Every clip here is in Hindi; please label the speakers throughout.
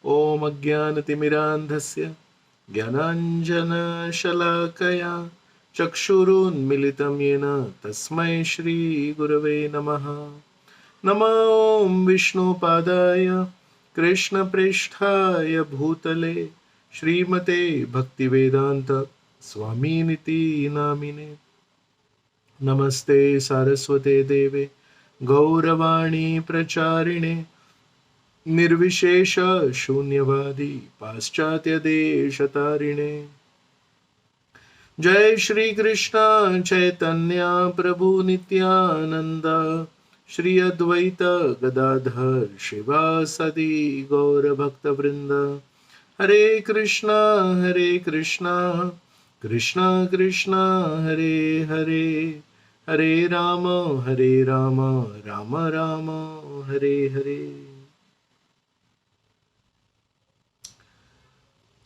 Speaker 1: ॐ अज्ञानतिमिरान्धस्य ज्ञानाञ्जनशलाकया चक्षुरुन्मिलितं येन तस्मै श्रीगुरवे नमः। नमो विष्णुपादाय कृष्णप्रेष्ठाय भूतले श्रीमते भक्तिवेदांत स्वामिनिति नामिने। नमस्ते सारस्वते देवे गौरवाणी प्रचारिणे निर्विशेष शून्यवादी पाश्चात्य देशतारिणे। जय श्री कृष्ण चैतन्य प्रभु नित्यानंद श्री अद्वैत गदाधर शिवासदि गौर भक्त वृंद। हरे कृष्णा कृष्णा कृष्णा हरे हरे, हरे राम राम राम हरे हरे।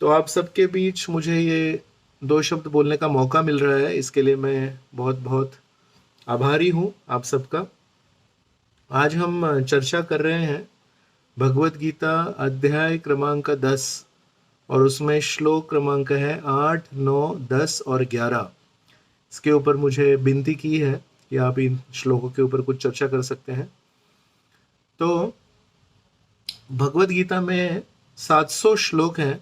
Speaker 1: तो आप सबके बीच मुझे ये 2 शब्द बोलने का मौका मिल रहा है, इसके लिए मैं बहुत बहुत आभारी हूँ आप सबका। आज हम चर्चा कर रहे हैं भगवत गीता अध्याय क्रमांक 10 और उसमें श्लोक क्रमांक है 8, 9, 10 और 11। इसके ऊपर मुझे विनती की है कि आप इन श्लोकों के ऊपर कुछ चर्चा कर सकते हैं। तो भगवत गीता में 700 श्लोक हैं,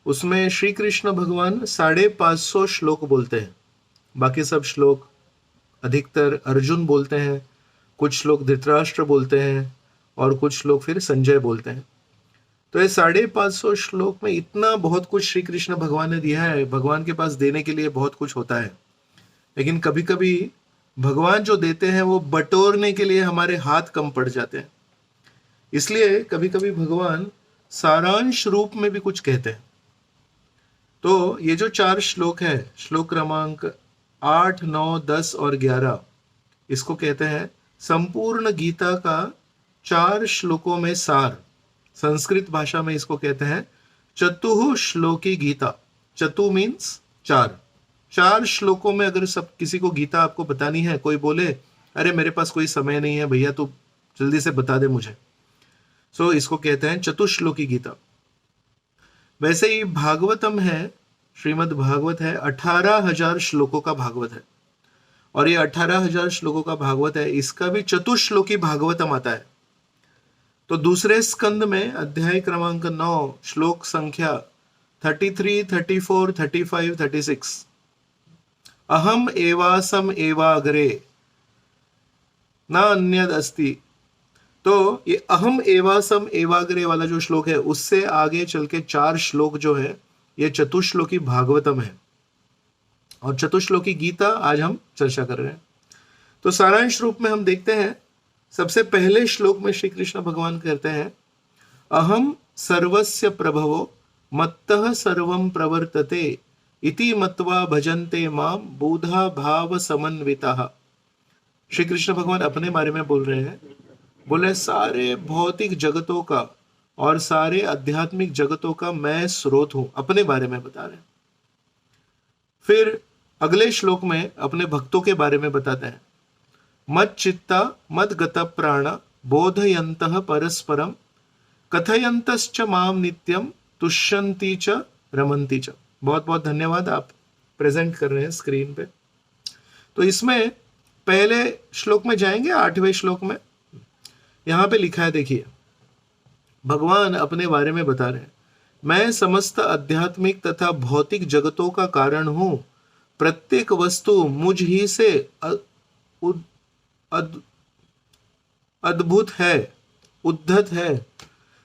Speaker 1: उसमें श्री कृष्ण भगवान 550 श्लोक बोलते हैं। बाकी सब श्लोक अधिकतर अर्जुन बोलते हैं, कुछ श्लोक धृतराष्ट्र बोलते हैं और कुछ श्लोक फिर संजय बोलते हैं। तो ये 550 श्लोक में इतना बहुत कुछ श्री कृष्ण भगवान ने दिया है। भगवान के पास देने के लिए बहुत कुछ होता है, लेकिन कभी कभी भगवान जो देते हैं वो बटोरने के लिए हमारे हाथ कम पड़ जाते हैं। इसलिए कभी कभी भगवान सारांश रूप में भी कुछ कहते हैं। तो ये जो 4 श्लोक है, श्लोक क्रमांक 8, 9, 10 और 11, इसको कहते हैं संपूर्ण गीता का 4 श्लोकों में सार। संस्कृत भाषा में इसको कहते हैं चतुः श्लोकी गीता। चतु मीन्स 4 श्लोकों में अगर सब किसी को गीता आपको बतानी है, कोई बोले अरे मेरे पास कोई समय नहीं है भैया, तो जल्दी से बता दे मुझे, सो इसको कहते हैं चतुश्लोकी गीता। वैसे ही भागवतम है, श्रीमद् भागवत है, 18,000 श्लोकों का भागवत है, और ये 18,000 श्लोकों का भागवत है, इसका भी चतुश्लोकी भागवतम आता है। तो दूसरे स्कंद में अध्याय क्रमांक 9 श्लोक संख्या 33, 34, 35, 36 अहम एवासम एवाग्रे न अन्यद अस्ति। तो ये अहम एवासम एवाग्रे वाला जो श्लोक है, उससे आगे चल के 4 श्लोक जो है ये चतुश्लोकी भागवतम है, और चतुश्लोकी गीता आज हम चर्चा कर रहे हैं। तो सारांश रूप में हम देखते हैं, सबसे पहले श्लोक में श्री कृष्ण भगवान कहते हैं अहम सर्वस्य प्रभवो मत्तः सर्वं प्रवर्तते इति मत्वा भजन्ते माम बुधा भाव समन्विताः। श्री कृष्ण भगवान अपने बारे में बोल रहे हैं, बोले सारे भौतिक जगतों का और सारे आध्यात्मिक जगतों का मैं स्रोत हूं, अपने बारे में बता रहे हैं। फिर अगले श्लोक में अपने भक्तों के बारे में बताते हैं मत चित्ता मत गत प्राण बोधयन्तः परस्परम कथयन्तश्च माम नित्यम तुष्यन्ति च रमन्ति च। बहुत बहुत धन्यवाद, आप प्रेजेंट कर रहे हैं स्क्रीन पे। तो इसमें पहले श्लोक में जाएंगे, 8वें श्लोक में यहां पे लिखा है, देखिए भगवान अपने बारे में बता रहे हैं मैं समस्त आध्यात्मिक तथा भौतिक जगतों का कारण हूं, प्रत्येक वस्तु मुझ ही से अद्भुत है, उद्धत है।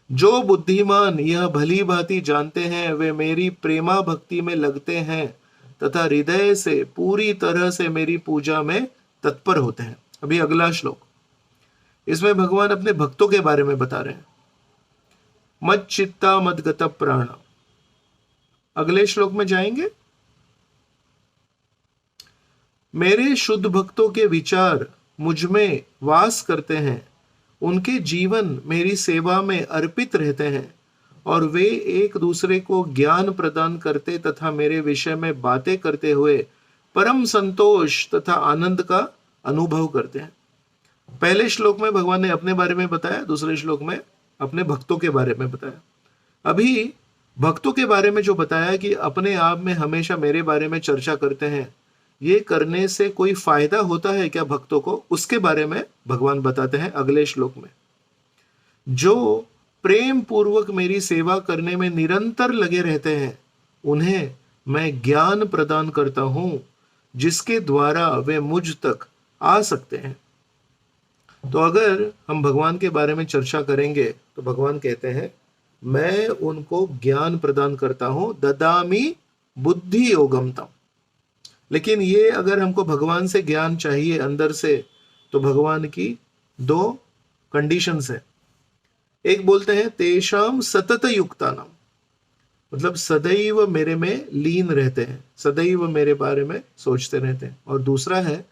Speaker 1: जो बुद्धिमान यह भली भांति जानते हैं वे मेरी प्रेमा भक्ति में लगते हैं तथा हृदय से पूरी तरह से मेरी पूजा में तत्पर होते हैं। अभी अगला श्लोक, इसमें भगवान अपने भक्तों के बारे में बता रहे हैं मत चित्ता मत गत प्राण। अगले श्लोक में जाएंगे, मेरे शुद्ध भक्तों के विचार मुझ में वास करते हैं, उनके जीवन मेरी सेवा में अर्पित रहते हैं और वे एक दूसरे को ज्ञान प्रदान करते तथा मेरे विषय में बातें करते हुए परम संतोष तथा आनंद का अनुभव करते हैं। पहले श्लोक में भगवान ने अपने बारे में बताया, दूसरे श्लोक में अपने भक्तों के बारे में बताया। अभी भक्तों के बारे में जो बताया कि अपने आप में हमेशा मेरे बारे में चर्चा करते हैं, ये करने से कोई फायदा होता है क्या भक्तों को, उसके बारे में भगवान बताते हैं अगले श्लोक में। जो प्रेम पूर्वक मेरी सेवा करने में निरंतर लगे रहते हैं, उन्हें मैं ज्ञान प्रदान करता हूं, जिसके द्वारा वे मुझ तक आ सकते हैं। तो अगर हम भगवान के बारे में चर्चा करेंगे तो भगवान कहते हैं, मैं उनको ज्ञान प्रदान करता हूं, ददामी बुद्धि योगम तम। लेकिन ये अगर हमको भगवान से ज्ञान चाहिए अंदर से, तो भगवान की दो कंडीशंस है। एक बोलते हैं तेषाम सतत युक्ता नाम, मतलब सदैव मेरे में लीन रहते हैं, सदैव मेरे बारे में सोचते रहते हैं। और दूसरा है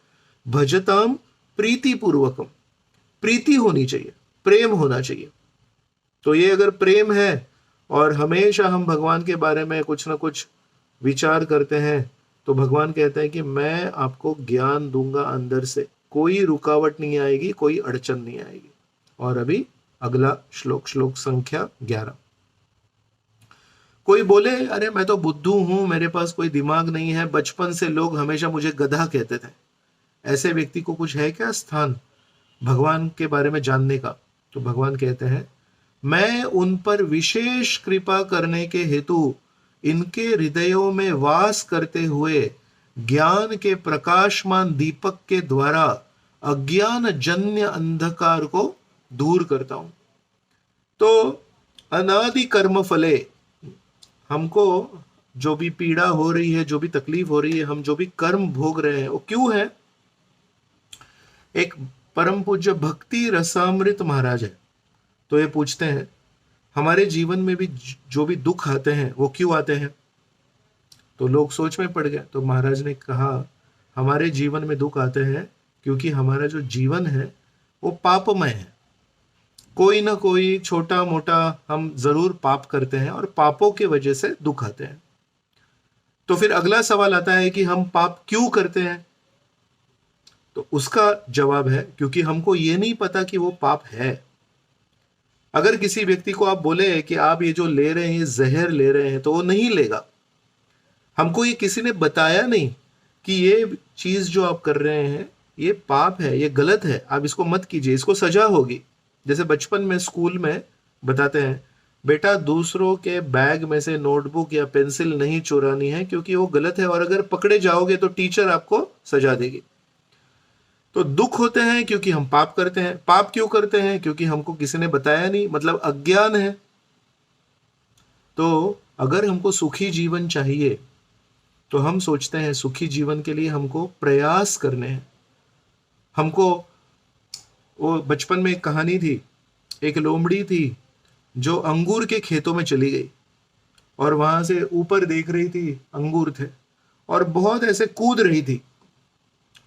Speaker 1: भजताम प्रीति पूर्वकम, प्रीति होनी चाहिए, प्रेम होना चाहिए। तो ये अगर प्रेम है और हमेशा हम भगवान के बारे में कुछ ना कुछ विचार करते हैं, तो भगवान कहते हैं कि मैं आपको ज्ञान दूंगा अंदर से, कोई रुकावट नहीं आएगी, कोई अड़चन नहीं आएगी। और अभी अगला श्लोक, श्लोक संख्या 11। कोई बोले अरे मैं तो बुद्धू हूं, मेरे पास कोई दिमाग नहीं है, बचपन से लोग हमेशा मुझे गधा कहते थे, ऐसे व्यक्ति को कुछ है क्या स्थान भगवान के बारे में जानने का? तो भगवान कहते हैं, मैं उन पर विशेष कृपा करने के हेतु इनके हृदयों में वास करते हुए ज्ञान के प्रकाशमान दीपक के द्वारा अज्ञान जन्य अंधकार को दूर करता हूं। तो अनादि कर्म फले, हमको जो भी पीड़ा हो रही है, जो भी तकलीफ हो रही है, हम जो भी कर्म भोग रहे हैं, वो क्यों है? एक परम पूज्य भक्ति रसामृत महाराज है, तो ये पूछते हैं हमारे जीवन में भी जो भी दुख आते हैं वो क्यों आते हैं? तो लोग सोच में पड़ गए। तो महाराज ने कहा, हमारे जीवन में दुख आते हैं क्योंकि हमारा जो जीवन है वो पापमय है। कोई ना कोई छोटा मोटा हम जरूर पाप करते हैं और पापों के वजह से दुख आते हैं। तो फिर अगला सवाल आता है कि हम पाप क्यों करते हैं? तो उसका जवाब है क्योंकि हमको ये नहीं पता कि वो पाप है। अगर किसी व्यक्ति को आप बोले कि आप ये जो ले रहे हैं, ये जहर ले रहे हैं, तो वो नहीं लेगा। हमको ये किसी ने बताया नहीं कि ये चीज जो आप कर रहे हैं ये पाप है, ये गलत है, आप इसको मत कीजिए, इसको सजा होगी। जैसे बचपन में स्कूल में बताते हैं, बेटा दूसरों के बैग में से नोटबुक या पेंसिल नहीं चुरानी है क्योंकि वो गलत है, और अगर पकड़े जाओगे तो टीचर आपको सजा देगी। तो दुख होते हैं क्योंकि हम पाप करते हैं। पाप क्यों करते हैं? क्योंकि हमको किसी ने बताया नहीं, मतलब अज्ञान है। तो अगर हमको सुखी जीवन चाहिए तो हम सोचते हैं सुखी जीवन के लिए हमको प्रयास करने हैं। हमको, वो बचपन में एक कहानी थी, एक लोमड़ी थी जो अंगूर के खेतों में चली गई और वहां से ऊपर देख रही थी, अंगूर थे, और बहुत ऐसे कूद रही थी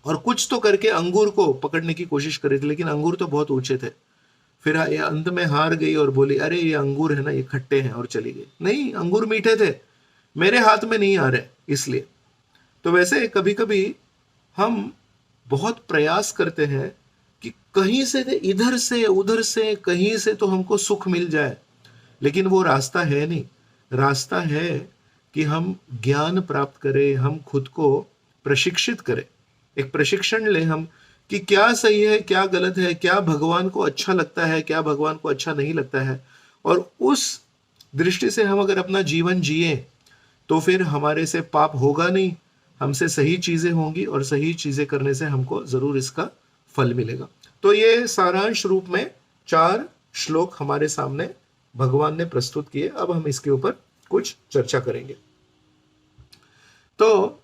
Speaker 1: और कुछ तो करके अंगूर को पकड़ने की कोशिश कर रही थी, लेकिन अंगूर तो बहुत ऊंचे थे। फिर ये अंत में हार गई और बोली, अरे ये अंगूर है ना, ये खट्टे हैं, और चली गई। नहीं, अंगूर मीठे थे, मेरे हाथ में नहीं आ रहे इसलिए। तो वैसे कभी कभी हम बहुत प्रयास करते हैं कि कहीं से, इधर से उधर से कहीं से तो हमको सुख मिल जाए, लेकिन वो रास्ता है नहीं। रास्ता है कि हम ज्ञान प्राप्त करें, हम खुद को प्रशिक्षित करें, एक प्रशिक्षण लें हम कि क्या सही है, क्या गलत है, क्या भगवान को अच्छा लगता है, क्या भगवान को अच्छा नहीं लगता है। और उस दृष्टि से हम अगर अपना जीवन जिए तो फिर हमारे से पाप होगा नहीं, हमसे सही चीजें होंगी, और सही चीजें करने से हमको जरूर इसका फल मिलेगा। तो ये सारांश रूप में 4 श्लोक हमारे सामने भगवान ने प्रस्तुत किए। अब हम इसके ऊपर कुछ चर्चा करेंगे। तो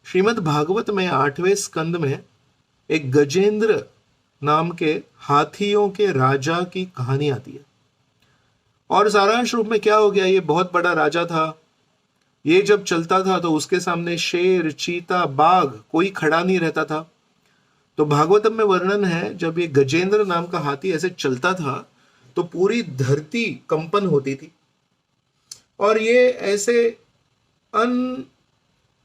Speaker 1: श्रीमद् भागवत में 8वें स्कंद में एक गजेंद्र नाम के हाथियों के राजा की कहानी आती है। और सारांश रूप में क्या हो गया, ये बहुत बड़ा राजा था। ये जब चलता था तो उसके सामने शेर, चीता, बाघ कोई खड़ा नहीं रहता था। तो भागवतम में वर्णन है, जब ये गजेंद्र नाम का हाथी ऐसे चलता था तो पूरी धरती कंपन होती थी। और ये ऐसे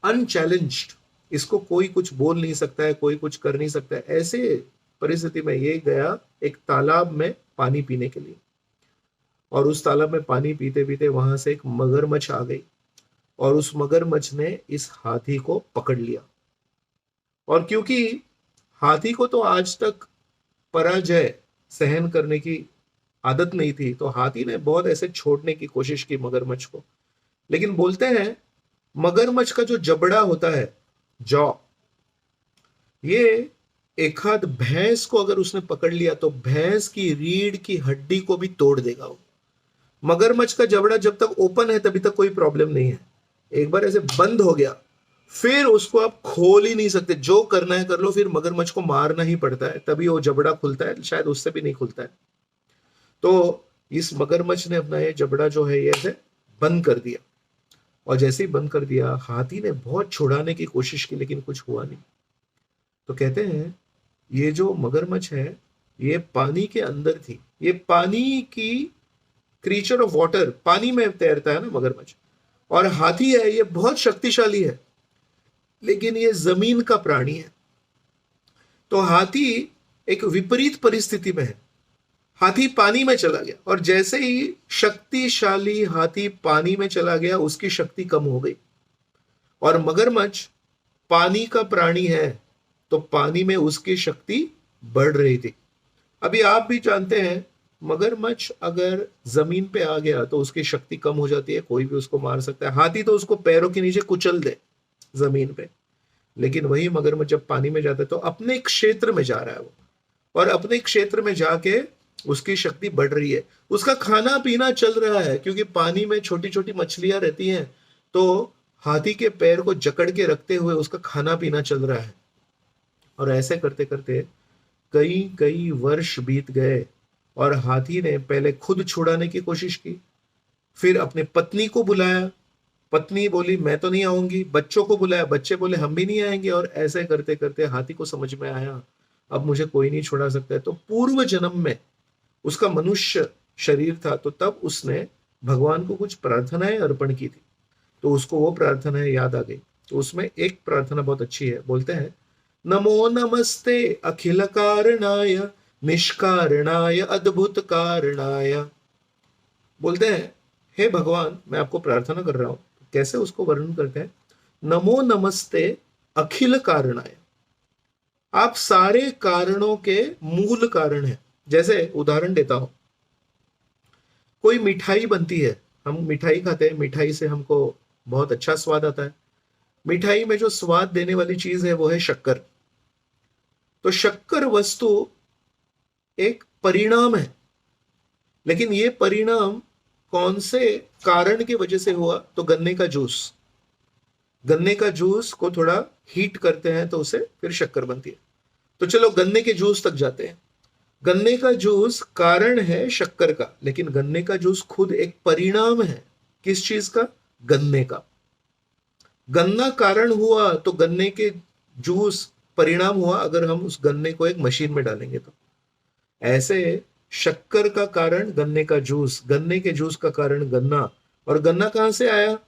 Speaker 1: अनचैलेंज्ड, इसको कोई कुछ बोल नहीं सकता है, कोई कुछ कर नहीं सकता है। ऐसे परिस्थिति में ये गया एक तालाब में पानी पीने के लिए, और उस तालाब में पानी पीते पीते वहां से एक मगरमच्छ आ गई और उस मगरमच्छ ने इस हाथी को पकड़ लिया। और क्योंकि हाथी को तो आज तक पराजय सहन करने की आदत नहीं थी, तो हाथी ने बहुत ऐसे छोड़ने की कोशिश की मगरमच्छ को। लेकिन बोलते हैं मगरमच्छ का जो जबड़ा होता है, जॉ, ये एक आध भैंस को अगर उसने पकड़ लिया तो भैंस की रीढ़ की हड्डी को भी तोड़ देगा वो। मगरमच्छ का जबड़ा जब तक ओपन है तभी तक कोई प्रॉब्लम नहीं है, एक बार ऐसे बंद हो गया फिर उसको आप खोल ही नहीं सकते, जो करना है कर लो, फिर मगरमच्छ को मारना ही पड़ता है तभी वो जबड़ा खुलता है, शायद उससे भी नहीं खुलता है। तो इस मगरमच्छ ने अपना ये जबड़ा जो है ये ऐसे बंद कर दिया, और जैसे ही बंद कर दिया हाथी ने बहुत छुड़ाने की कोशिश की लेकिन कुछ हुआ नहीं। तो कहते हैं ये जो मगरमच्छ है ये पानी के अंदर थी, ये पानी की क्रीचर ऑफ वाटर, पानी में तैरता है ना मगरमच्छ, और हाथी है ये बहुत शक्तिशाली है लेकिन ये जमीन का प्राणी है। तो हाथी एक विपरीत परिस्थिति में है, हाथी पानी में चला गया और जैसे ही शक्तिशाली हाथी पानी में चला गया उसकी शक्ति कम हो गई, और मगरमच्छ पानी का प्राणी है तो पानी में उसकी शक्ति बढ़ रही थी। अभी आप भी जानते हैं मगरमच्छ अगर जमीन पे आ गया तो उसकी शक्ति कम हो जाती है, कोई भी उसको मार सकता है, हाथी तो उसको पैरों के नीचे कुचल दे जमीन पे। लेकिन वही मगरमच्छ जब पानी में जाता है तो अपने क्षेत्र में जा रहा है वो, और अपने क्षेत्र में जाके उसकी शक्ति बढ़ रही है, उसका खाना पीना चल रहा है क्योंकि पानी में छोटी छोटी मछलियां रहती हैं, तो हाथी के पैर को जकड़ के रखते हुए उसका खाना पीना चल रहा है। और ऐसे करते करते कई कई वर्ष बीत गए और हाथी ने पहले खुद छुड़ाने की कोशिश की, फिर अपने पत्नी को बुलाया, पत्नी बोली मैं तो नहीं आऊंगी, बच्चों को बुलाया, बच्चे बोले हम भी नहीं आएंगे, और ऐसे करते करते हाथी को समझ में आया अब मुझे कोई नहीं छुड़ा सकता है। तो पूर्व जन्म में उसका मनुष्य शरीर था, तो तब उसने भगवान को कुछ प्रार्थनाएं अर्पण की थी, तो उसको वो प्रार्थनाएं याद आ गई। तो उसमें एक प्रार्थना बहुत अच्छी है, बोलते हैं नमो नमस्ते अखिल कारणाय निष्कारणाय अद्भुत कारणाय। बोलते हैं हे भगवान, मैं आपको प्रार्थना कर रहा हूं, कैसे उसको वर्णन करते हैं, नमो नमस्ते अखिल कारणाय, आप सारे कारणों के मूल कारण हैं। जैसे उदाहरण देता हूं, कोई मिठाई बनती है, हम मिठाई खाते हैं, मिठाई से हमको बहुत अच्छा स्वाद आता है, मिठाई में जो स्वाद देने वाली चीज है वो है शक्कर। तो शक्कर वस्तु एक परिणाम है, लेकिन ये परिणाम कौन से कारण की वजह से हुआ, तो गन्ने का जूस, गन्ने का जूस को थोड़ा हीट करते हैं तो उसे फिर शक्कर बनती है। तो चलो गन्ने के जूस तक जाते हैं, गन्ने का जूस कारण है शक्कर का, लेकिन गन्ने का जूस खुद एक परिणाम है, किस चीज का, गन्ने का। गन्ना कारण हुआ तो गन्ने के जूस परिणाम हुआ अगर हम उस गन्ने को एक मशीन में डालेंगे तो। ऐसे शक्कर का कारण गन्ने का जूस, गन्ने के जूस का कारण गन्ना, और गन्ना कहां से आया,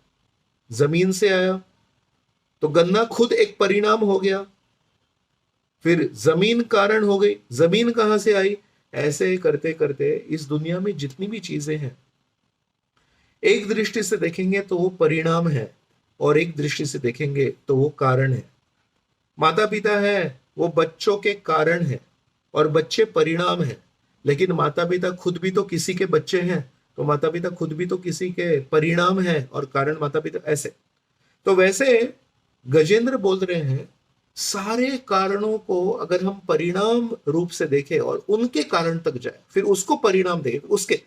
Speaker 1: जमीन से आया, तो गन्ना खुद एक परिणाम हो गया, फिर जमीन कारण हो गई, जमीन कहां से आई। ऐसे करते करते इस दुनिया में जितनी भी चीजें हैं एक दृष्टि से देखेंगे तो वो परिणाम है, और एक दृष्टि से देखेंगे तो वो कारण है। माता पिता है वो बच्चों के कारण है और बच्चे परिणाम है, लेकिन माता पिता खुद भी तो किसी के बच्चे हैं, तो माता पिता खुद भी तो किसी के परिणाम है और कारण माता पिता। ऐसे तो वैसे गजेंद्र बोल रहे हैं सारे कारणों को अगर हम परिणाम रूप से देखें और उनके कारण तक जाए फिर उसको परिणाम देखें उसके,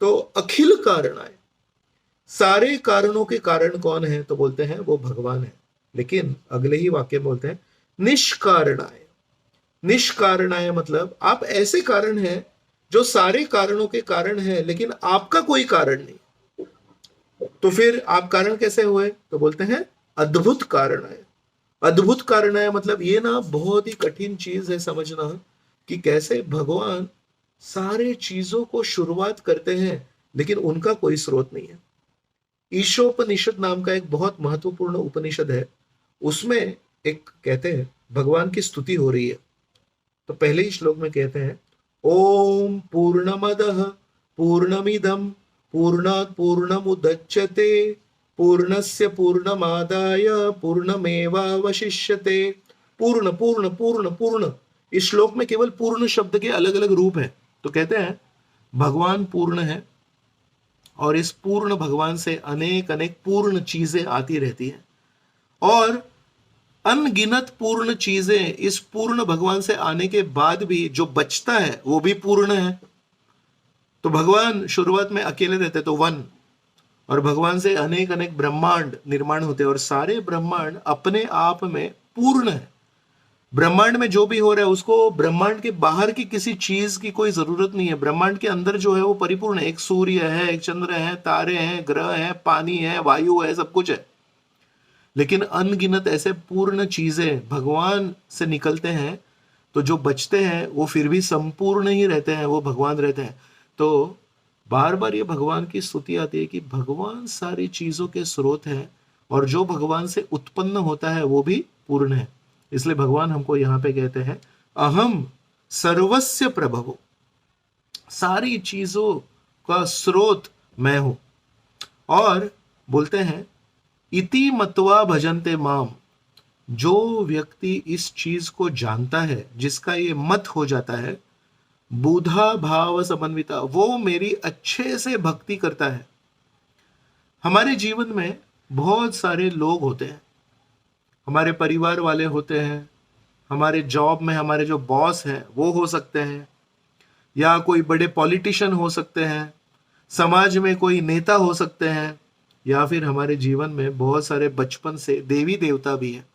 Speaker 1: तो अखिल कारण आए, सारे कारणों के कारण कौन है, तो बोलते हैं वो भगवान है। लेकिन अगले ही वाक्य में बोलते हैं निष्कारणाय, निष्कारणाय मतलब आप ऐसे कारण हैं जो सारे कारणों के कारण है लेकिन आपका कोई कारण नहीं, तो फिर आप कारण कैसे हुए, तो बोलते हैं अद्भुत कारण है। अद्भुत कारण है मतलब ये ना बहुत ही कठिन चीज है समझना कि कैसे भगवान सारे चीजों को शुरुआत करते हैं लेकिन उनका कोई स्रोत नहीं है। ईशोपनिषद नाम का एक बहुत महत्वपूर्ण उपनिषद है, उसमें एक कहते हैं भगवान की स्तुति हो रही है, तो पहले ही श्लोक में कहते हैं ओम पूर्णमदः पूर्णमिदं पूर्णात् पूर्णमुदच्यते पूर्णस्य पूर्णमादाय पूर्णमेवावशिष्यते। पूर्ण पूर्ण पूर्ण पूर्ण, इस श्लोक में केवल पूर्ण शब्द के अलग अलग रूप हैं। तो कहते हैं भगवान पूर्ण है और इस पूर्ण भगवान से अनेक अनेक पूर्ण चीजें आती रहती हैं और अनगिनत पूर्ण चीजें इस पूर्ण भगवान से आने के बाद भी जो बचता है वो भी पूर्ण है। तो भगवान शुरुआत में अकेले रहते तो वन, और भगवान से अनेक अनेक ब्रह्मांड निर्माण होते और सारे ब्रह्मांड अपने आप में पूर्ण है। ब्रह्मांड में जो भी हो रहा है उसको ब्रह्मांड के बाहर की किसी चीज की कोई जरूरत नहीं है। ब्रह्मांड के अंदर जो है वो परिपूर्ण है। एक सूर्य है, एक चंद्र है, तारे हैं, ग्रह हैं, पानी है, वायु है, सब कुछ है। लेकिन अनगिनत ऐसे पूर्ण चीजें भगवान से निकलते हैं तो जो बचते हैं वो फिर भी संपूर्ण ही रहते हैं, वो भगवान रहते हैं। तो बार बार ये भगवान की स्तुति आती है कि भगवान सारी चीजों के स्रोत है और जो भगवान से उत्पन्न होता है वो भी पूर्ण है। इसलिए भगवान हमको यहाँ पे कहते हैं अहम सर्वस्य प्रभवो, सारी चीजों का स्रोत मैं हूं। और बोलते हैं इति मत्वा भजन्ते माम, जो व्यक्ति इस चीज को जानता है, जिसका ये मत हो जाता है, बुधा भाव समन्विता, वो मेरी अच्छे से भक्ति करता है। हमारे जीवन में बहुत सारे लोग होते हैं, हमारे परिवार वाले होते हैं, हमारे जॉब में हमारे जो बॉस हैं वो हो सकते हैं, या कोई बड़े पॉलिटिशियन हो सकते हैं, समाज में कोई नेता हो सकते हैं, या फिर हमारे जीवन में बहुत सारे बचपन से देवी देवता भी हैं।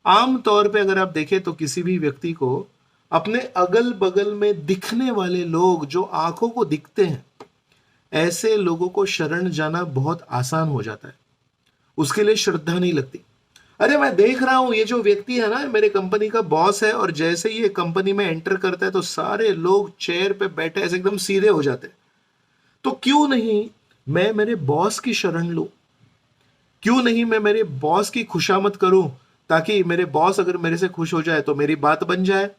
Speaker 1: आम तौर पे अगर आप देखें तो किसी भी व्यक्ति को अपने अगल बगल में दिखने वाले लोग जो आंखों को दिखते हैं, ऐसे लोगों को शरण जाना बहुत आसान हो जाता है। उसके लिए श्रद्धा नहीं लगती। अरे मैं देख रहा हूं ये जो व्यक्ति है ना मेरे कंपनी का बॉस है, और जैसे ही ये कंपनी में एंटर करता है तो सारे लोग चेयर पे बैठे ऐसे एकदम सीधे हो जाते हैं। तो क्यों नहीं मैं मेरे बॉस की शरण लूं? क्यों नहीं मैं मेरे बॉस की खुशामद करूं, ताकि मेरे बॉस अगर मेरे से खुश हो जाए तो मेरी बात बन जाए।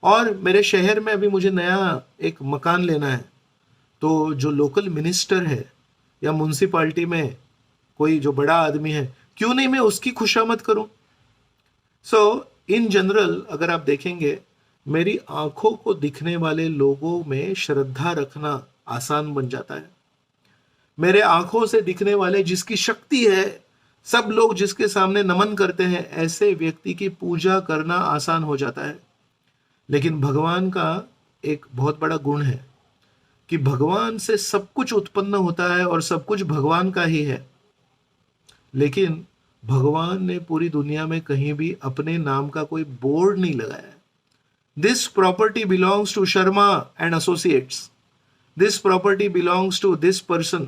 Speaker 1: और मेरे शहर में अभी मुझे नया एक मकान लेना है, तो जो लोकल मिनिस्टर है या म्युनिसिपालिटी में कोई जो बड़ा आदमी है, क्यों नहीं मैं उसकी खुशामद करूं? सो इन जनरल अगर आप देखेंगे, मेरी आंखों को दिखने वाले लोगों में श्रद्धा रखना आसान बन जाता है। मेरे आंखों से दिखने वाले जिसकी शक्ति है, सब लोग जिसके सामने नमन करते हैं, ऐसे व्यक्ति की पूजा करना आसान हो जाता है। लेकिन भगवान का एक बहुत बड़ा गुण है कि भगवान से सब कुछ उत्पन्न होता है और सब कुछ भगवान का ही है। लेकिन भगवान ने पूरी दुनिया में कहीं भी अपने नाम का कोई बोर्ड नहीं लगाया। This property belongs to Sharma and associates, this property belongs to this person.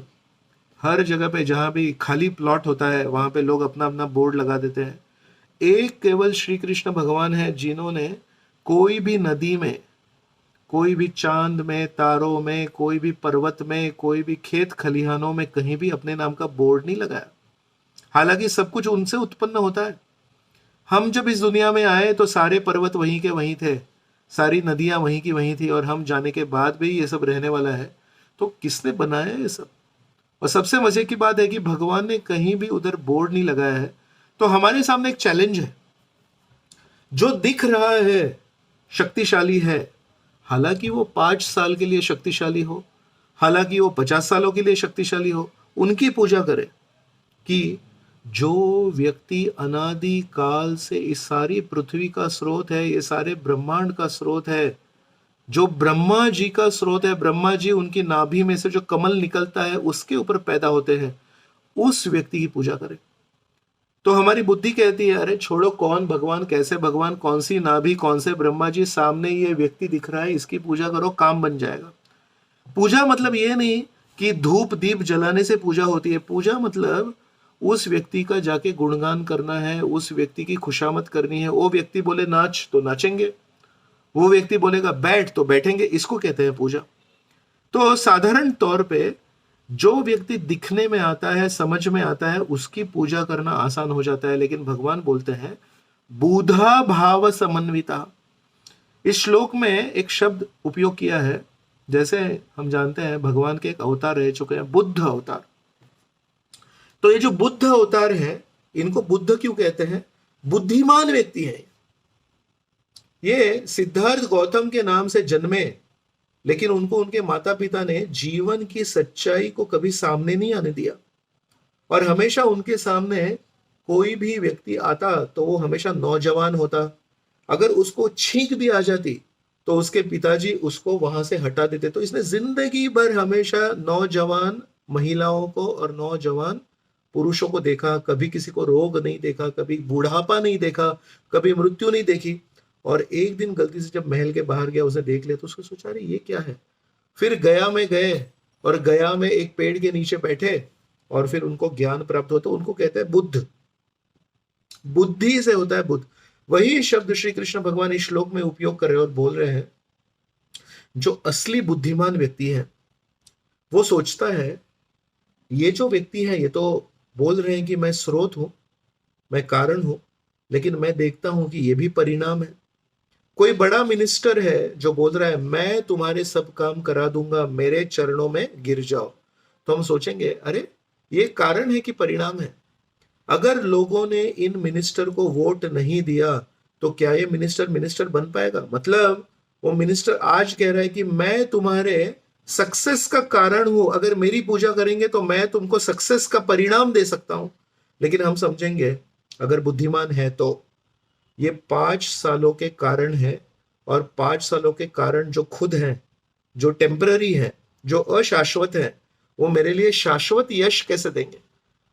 Speaker 1: हर जगह पे जहां भी खाली प्लॉट होता है वहां पे लोग अपना अपना बोर्ड लगा देते हैं। एक केवल श्री कृष्ण भगवान है जिन्होंने कोई भी नदी में, कोई भी चांद में, तारों में, कोई भी पर्वत में, कोई भी खेत खलिहानों में कहीं भी अपने नाम का बोर्ड नहीं लगाया। हालांकि सब कुछ उनसे उत्पन्न होता है। हम जब इस दुनिया में आए तो सारे पर्वत वहीं के वहीं थे, सारी नदियां वहीं की वहीं थी, और हम जाने के बाद भी ये सब रहने वाला है। तो किसने बनाया ये सब? और सबसे मजे की बात है कि भगवान ने कहीं भी उधर बोर्ड नहीं लगाया है। तो हमारे सामने एक चैलेंज है। जो दिख रहा है शक्तिशाली है, हालांकि वो 5 साल के लिए शक्तिशाली हो, हालांकि वो 50 सालों के लिए शक्तिशाली हो, उनकी पूजा करें। कि जो व्यक्ति अनादि काल से इस सारी पृथ्वी का स्रोत है, ये सारे ब्रह्मांड का स्रोत है, जो ब्रह्मा जी का स्रोत है, ब्रह्मा जी उनकी नाभि में से जो कमल निकलता है उसके ऊपर पैदा होते हैं, उस व्यक्ति की पूजा करें। तो हमारी बुद्धि कहती है अरे छोड़ो, कौन भगवान, कैसे भगवान, कौन सी नाभि, कौन से ब्रह्मा जी, सामने ये व्यक्ति दिख रहा है, इसकी पूजा करो, काम बन जाएगा। पूजा मतलब ये नहीं कि धूप दीप जलाने से पूजा होती है। पूजा मतलब उस व्यक्ति का जाके गुणगान करना है, उस व्यक्ति की खुशामद करनी है। वो व्यक्ति बोले नाच तो नाचेंगे, वो व्यक्ति बोलेगा बैठ तो बैठेंगे, इसको कहते हैं पूजा। तो साधारण तौर पे जो व्यक्ति दिखने में आता है, समझ में आता है, उसकी पूजा करना आसान हो जाता है। लेकिन भगवान बोलते हैं बुधा भाव समन्विता। इस श्लोक में एक शब्द उपयोग किया है जैसे हम जानते हैं भगवान के एक अवतार रह चुके हैं, बुद्ध अवतार। तो ये जो बुद्ध अवतार है, इनको बुद्ध क्यों कहते हैं? बुद्धिमान व्यक्ति है। ये सिद्धार्थ गौतम के नाम से जन्मे, लेकिन उनको उनके माता पिता ने जीवन की सच्चाई को कभी सामने नहीं आने दिया, और हमेशा उनके सामने कोई भी व्यक्ति आता तो वो हमेशा नौजवान होता। अगर उसको छींक भी आ जाती तो उसके पिताजी उसको वहां से हटा देते। तो इसने जिंदगी भर हमेशा नौजवान महिलाओं को और नौजवान पुरुषों को देखा, कभी किसी को रोग नहीं देखा, कभी बुढ़ापा नहीं देखा, कभी मृत्यु नहीं देखी। और एक दिन गलती से जब महल के बाहर गया, उसे देख लिया, तो उसको सोचा अरे ये क्या है। फिर गया में गए और गया में एक पेड़ के नीचे बैठे और फिर उनको ज्ञान प्राप्त होता, उनको कहते हैं बुद्ध। बुद्धि से होता है बुद्ध। वही शब्द श्री कृष्ण भगवान इस श्लोक में उपयोग कर रहे हैं और बोल रहे हैं जो असली बुद्धिमान व्यक्ति है वो सोचता है, ये जो व्यक्ति है ये तो बोल रहे हैं कि मैं स्रोत हूं, मैं कारण हूं, लेकिन मैं देखता हूं कि ये भी परिणाम है। कोई बड़ा मिनिस्टर है जो बोल रहा है मैं तुम्हारे सब काम करा दूंगा, मेरे चरणों में गिर जाओ, तो हम सोचेंगे अरे ये कारण है कि परिणाम है। अगर लोगों ने इन मिनिस्टर को वोट नहीं दिया तो क्या ये मिनिस्टर मिनिस्टर बन पाएगा? मतलब वो मिनिस्टर आज कह रहा है कि मैं तुम्हारे सक्सेस का कारण हूं, अगर मेरी पूजा करेंगे तो मैं तुमको सक्सेस का परिणाम दे सकता हूं। लेकिन हम समझेंगे अगर बुद्धिमान है तो ये 5 सालों के कारण है, और 5 सालों के कारण जो खुद हैं, जो टेम्पररी है, जो अशाश्वत है, वो मेरे लिए शाश्वत यश कैसे देंगे?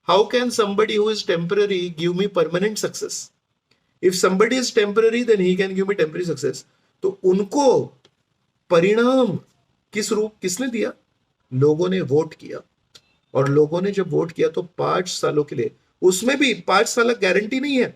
Speaker 1: How can somebody who is temporary give me permanent success? If somebody is temporary, then he can give me temporary success. तो उनको परिणाम किसने दिया? लोगों ने वोट किया, और लोगों ने जब वोट किया तो 5 सालों के लिए, उसमें भी 5 साल गारंटी नहीं है।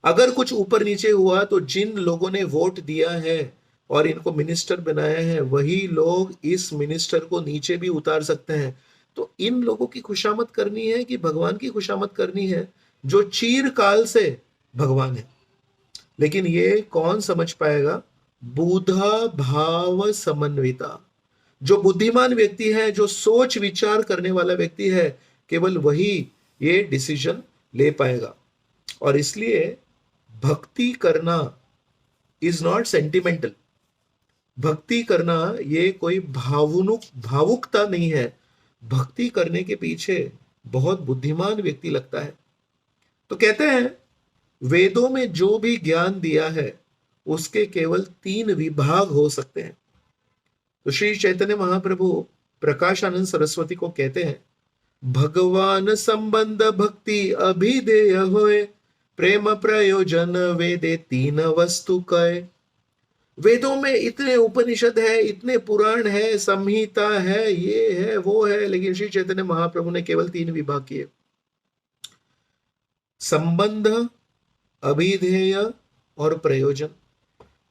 Speaker 1: अगर कुछ ऊपर नीचे हुआ तो जिन लोगों ने वोट दिया है और इनको मिनिस्टर बनाया है, वही लोग इस मिनिस्टर को नीचे भी उतार सकते हैं। तो इन लोगों की खुशामद करनी है कि भगवान की खुशामद करनी है जो चीरकाल से भगवान है? लेकिन ये कौन समझ पाएगा? बुधा भाव समन्विता, जो बुद्धिमान व्यक्ति है, जो सोच विचार करने वाला व्यक्ति है, केवल वही ये डिसीजन ले पाएगा। और इसलिए भक्ति करना इज नॉट सेंटिमेंटल। भक्ति करना ये कोई भावुकता नहीं है। भक्ति करने के पीछे बहुत बुद्धिमान व्यक्ति लगता है। तो कहते हैं वेदों में जो भी ज्ञान दिया है उसके केवल 3 विभाग हो सकते हैं। तो श्री चैतन्य महाप्रभु प्रकाशानंद सरस्वती को कहते हैं भगवान संबंध भक्ति अभिधेय होए, प्रेम प्रयोजन वेदे 3 वस्तु कय। वेदों में इतने उपनिषद है, इतने पुराण है, संहिता है, ये है वो है, लेकिन श्री चैतन्य महाप्रभु ने केवल 3 विभाग किए। संबंध, अभिधेय और प्रयोजन।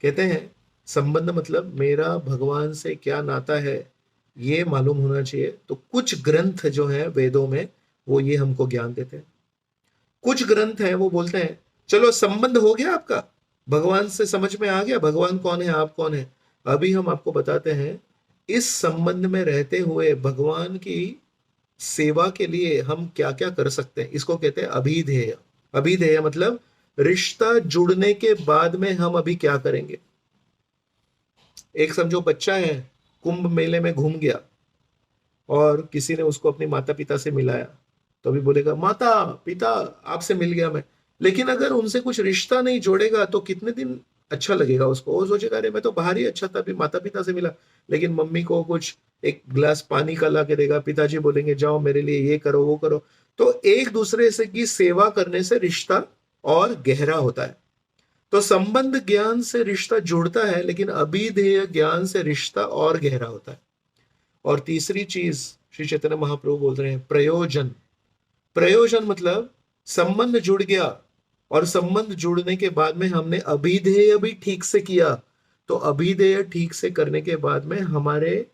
Speaker 1: कहते हैं संबंध मतलब मेरा भगवान से क्या नाता है ये मालूम होना चाहिए। तो कुछ ग्रंथ जो है वेदों में वो ये हमको ज्ञान देते हैं। कुछ ग्रंथ हैं वो बोलते हैं चलो संबंध हो गया आपका, भगवान से समझ में आ गया भगवान कौन है, आप कौन है। अभी हम आपको बताते हैं इस संबंध में रहते हुए भगवान की सेवा के लिए हम क्या क्या कर सकते हैं। इसको कहते हैं अभिधेय। अभिधेय मतलब रिश्ता जुड़ने के बाद में हम अभी क्या करेंगे। एक समझो बच्चा है, कुंभ मेले में घूम गया और किसी ने उसको अपने माता पिता से मिलाया, तो अभी बोलेगा माता पिता आपसे मिल गया मैं। लेकिन अगर उनसे कुछ रिश्ता नहीं जोड़ेगा तो कितने दिन अच्छा लगेगा उसको। वो सोचेगा अरे मैं तो बाहर ही अच्छा था, अभी माता पिता से मिला। लेकिन मम्मी को कुछ एक गिलास पानी का ला के देगा, पिताजी बोलेंगे जाओ मेरे लिए ये करो वो करो। तो एक दूसरे से की सेवा करने से रिश्ता और गहरा होता है। तो संबंध ज्ञान से रिश्ता जुड़ता है, लेकिन अभिधेय ज्ञान से रिश्ता और गहरा होता है। और तीसरी चीज श्री चैतन्य महाप्रभु बोल रहे हैं प्रयोजन। प्रयोजन मतलब संबंध जुड़ गया और संबंध जुड़ने के बाद में हमने अभिधेय भी ठीक से किया, तो अभिधेय ठीक से करने के बाद में हमारे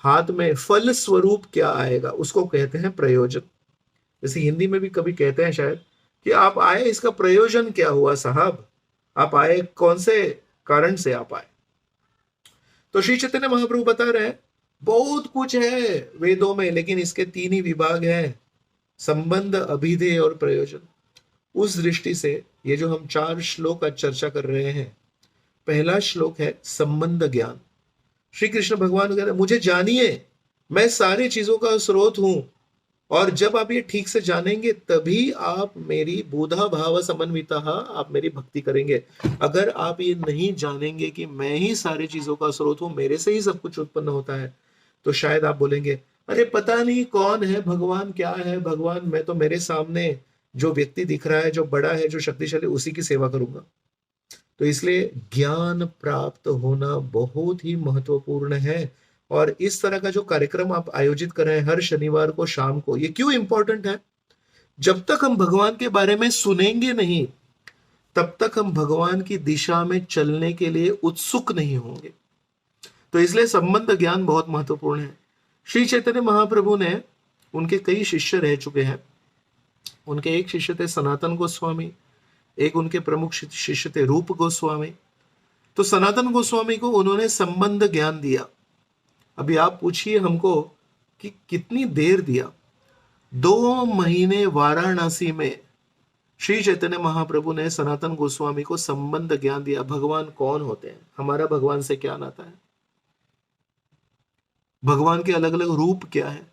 Speaker 1: हाथ में फल स्वरूप क्या आएगा उसको कहते हैं प्रयोजन। जैसे हिंदी में भी कभी कहते हैं शायद कि आप आए इसका प्रयोजन क्या हुआ साहब, आप आए कौन से कारण से आप आए। तो श्री चैतन्य महाप्रभु बता रहे हैं बहुत कुछ है वेदों में, लेकिन इसके 3 ही विभाग हैं, संबंध, अभिधेय और प्रयोजन। उस दृष्टि से ये जो हम 4 श्लोक आज चर्चा कर रहे हैं, पहला श्लोक है संबंध ज्ञान। श्री कृष्ण भगवान कहते हैं मुझे जानिए, मैं सारी चीजों का स्रोत हूं, और जब आप ये ठीक से जानेंगे तभी आप मेरी बुधा भाव समन्विता, आप मेरी भक्ति करेंगे। अगर आप ये नहीं जानेंगे कि मैं ही सारी चीजों का स्रोत हूं, मेरे से ही सब कुछ उत्पन्न होता है, तो शायद आप बोलेंगे अरे पता नहीं कौन है भगवान, क्या है भगवान, मैं तो मेरे सामने जो व्यक्ति दिख रहा है, जो बड़ा है, जो शक्तिशाली, उसी की सेवा करूंगा। तो इसलिए ज्ञान प्राप्त होना बहुत ही महत्वपूर्ण है। और इस तरह का जो कार्यक्रम आप आयोजित कर रहे हैं हर शनिवार को शाम को, ये क्यों इंपॉर्टेंट है? जब तक हम भगवान के बारे में सुनेंगे नहीं, तब तक हम भगवान की दिशा में चलने के लिए उत्सुक नहीं होंगे। तो इसलिए संबंध ज्ञान बहुत महत्वपूर्ण है। श्री चैतन्य महाप्रभु ने, उनके कई शिष्य रह चुके हैं। उनके एक शिष्य थे सनातन गोस्वामी, एक उनके प्रमुख शिष्य थे रूप गोस्वामी। तो सनातन गोस्वामी को उन्होंने संबंध ज्ञान दिया। अभी आप पूछिए हमको कि कितनी देर दिया? 2 महीने वाराणसी में श्री चैतन्य महाप्रभु ने सनातन गोस्वामी को संबंध ज्ञान दिया। भगवान कौन होते हैं, हमारा भगवान से क्या नाता है, भगवान के अलग अलग रूप क्या है।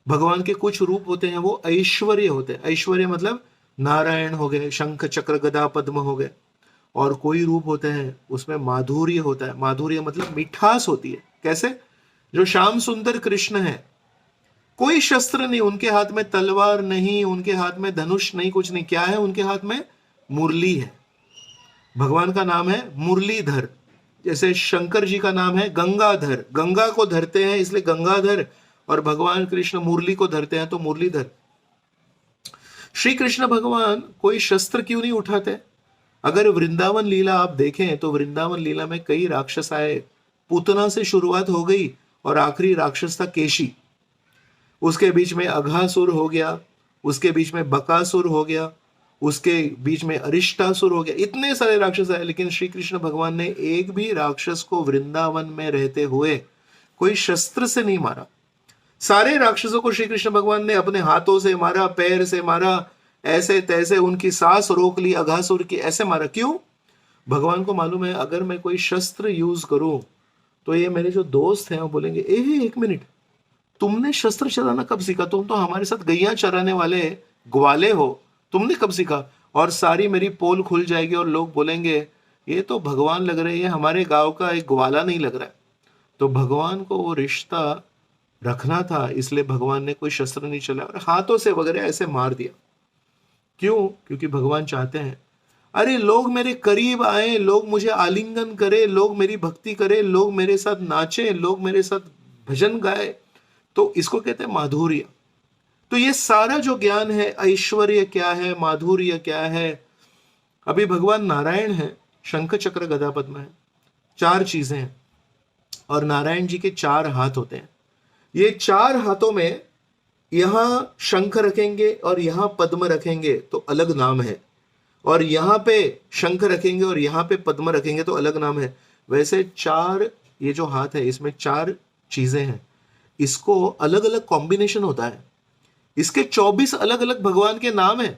Speaker 1: भगवान के कुछ रूप होते हैं वो ऐश्वर्य होते हैं, ऐश्वर्य मतलब नारायण हो गए, शंख चक्र गदा पद्म हो गए। और कोई रूप होते हैं उसमें माधुर्य होता है, माधुर्य मतलब मिठास होती है। कैसे? जो श्याम सुंदर कृष्ण है, कोई शस्त्र नहीं, उनके हाथ में तलवार नहीं, उनके हाथ में धनुष नहीं, कुछ नहीं, क्या है उनके हाथ में? मुरली है। भगवान का नाम है मुरलीधर। जैसे शंकर जी का नाम है गंगाधर, गंगा को धरते हैं इसलिए गंगाधर, और भगवान कृष्ण मुरली को धरते हैं तो मुरलीधर। श्री कृष्ण भगवान कोई शस्त्र क्यों नहीं उठाते? अगर वृंदावन लीला आप देखें तो वृंदावन लीला में कई राक्षस आए। पूतना से शुरुआत हो गई और आखिरी राक्षस था केशी। उसके बीच में अघासुर हो गया, उसके बीच में बकासुर हो गया, उसके बीच में अरिष्टासुर हो गया। इतने सारे राक्षस आए, लेकिन श्री कृष्ण भगवान ने एक भी राक्षस को वृंदावन में रहते हुए कोई शस्त्र से नहीं मारा। सारे राक्षसों को श्री कृष्ण भगवान ने अपने हाथों से मारा, पैर से मारा, ऐसे तैसे उनकी सांस रोक ली, अघासुर की ऐसे मारा। क्यों? भगवान को मालूम है अगर मैं कोई शस्त्र यूज करूं तो ये मेरे जो दोस्त हैं वो बोलेंगे एक मिनट, तुमने शस्त्र चलाना कब सीखा? तुम तो हमारे साथ गैया चराने वाले ग्वाले हो, तुमने कब सीखा? और सारी मेरी पोल खुल जाएगी और लोग बोलेंगे ये तो भगवान लग रहे हैं, हमारे गांव का एक ग्वाला नहीं लग रहा है। तो भगवान को वो रिश्ता रखना था, इसलिए भगवान ने कोई शस्त्र नहीं चलाया और हाथों से वगैरह ऐसे मार दिया। क्यों? क्योंकि भगवान चाहते हैं अरे लोग मेरे करीब आए, लोग मुझे आलिंगन करे, लोग मेरी भक्ति करे, लोग मेरे साथ नाचे, लोग मेरे साथ भजन गाए। तो इसको कहते हैं माधुर्य। तो ये सारा जो ज्ञान है, ऐश्वर्य क्या है, माधुर्य क्या है। अभी भगवान नारायण है, शंख चक्र गदा पद्म है, 4 चीजें हैं, और नारायण जी के 4 हाथ होते हैं। ये 4 हाथों में यहां शंख रखेंगे और यहां पद्म रखेंगे तो अलग नाम है, और यहां पे शंख रखेंगे और यहां पे पद्म रखेंगे तो अलग नाम है। वैसे 4 ये जो हाथ है इसमें 4 चीजें हैं, इसको अलग अलग कॉम्बिनेशन होता है। इसके 24 अलग अलग भगवान के नाम है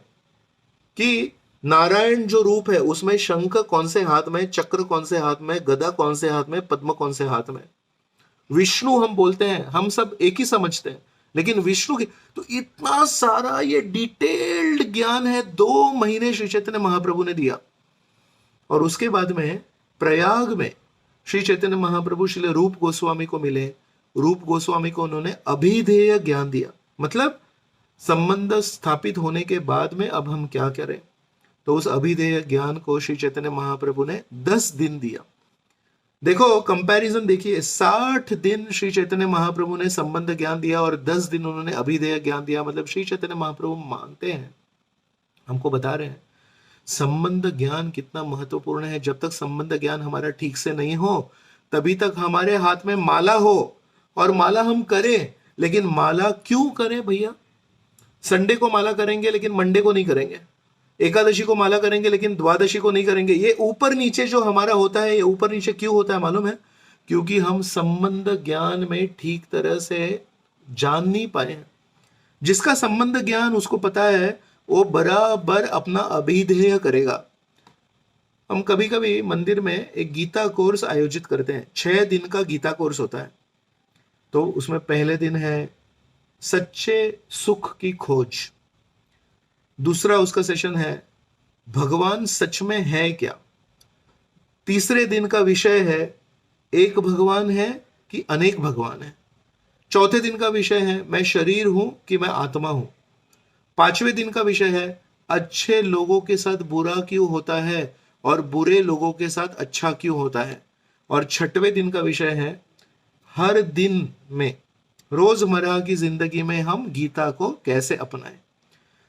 Speaker 1: कि नारायण जो रूप है उसमें शंख कौन से हाथ में, चक्र कौन से हाथ में, गदा कौन से हाथ में, पद्म कौन से हाथ में। विष्णु हम बोलते हैं, हम सब एक ही समझते हैं, लेकिन विष्णु की तो इतना सारा ये डिटेल्ड ज्ञान है 2 महीने श्री चैतन्य महाप्रभु ने दिया। और उसके बाद में प्रयाग में श्री चैतन्य महाप्रभु श्री रूप गोस्वामी को मिले। रूप गोस्वामी को उन्होंने अभिधेय ज्ञान दिया, मतलब संबंध स्थापित होने के बाद में अब हम क्या करें। तो उस अभिधेय ज्ञान को श्री चैतन्य महाप्रभु ने 10 दिन दिया। देखो कंपैरिजन देखिए, 60 दिन श्री चैतन्य महाप्रभु ने संबंध ज्ञान दिया और 10 दिन उन्होंने अभिधेय ज्ञान दिया। मतलब श्री चैतन्य महाप्रभु मानते हैं, हमको बता रहे हैं संबंध ज्ञान कितना महत्वपूर्ण है। जब तक संबंध ज्ञान हमारा ठीक से नहीं हो तभी तक हमारे हाथ में माला हो और माला हम करें, लेकिन माला क्यों करें भैया? संडे को माला करेंगे लेकिन मंडे को नहीं करेंगे, एकादशी को माला करेंगे लेकिन द्वादशी को नहीं करेंगे। ये ऊपर नीचे जो हमारा होता है, ये ऊपर नीचे क्यों होता है मालूम है? क्योंकि हम संबंध ज्ञान में ठीक तरह से जान नहीं पाए हैं। जिसका संबंध ज्ञान उसको पता है, वो बराबर अपना अभिधेय करेगा। हम कभी कभी मंदिर में एक गीता कोर्स आयोजित करते हैं, 6 दिन का गीता कोर्स होता है। तो उसमें पहले दिन है सच्चे सुख की खोज, दूसरा उसका सेशन है भगवान सच में है क्या, तीसरे दिन का विषय है एक भगवान है कि अनेक भगवान है, चौथे दिन का विषय है मैं शरीर हूं कि मैं आत्मा हूं, पांचवें दिन का विषय है अच्छे लोगों के साथ बुरा क्यों होता है और बुरे लोगों के साथ अच्छा क्यों होता है, और छठवें दिन का विषय है हर दिन में रोजमर्रा की जिंदगी में हम गीता को कैसे अपनाएं।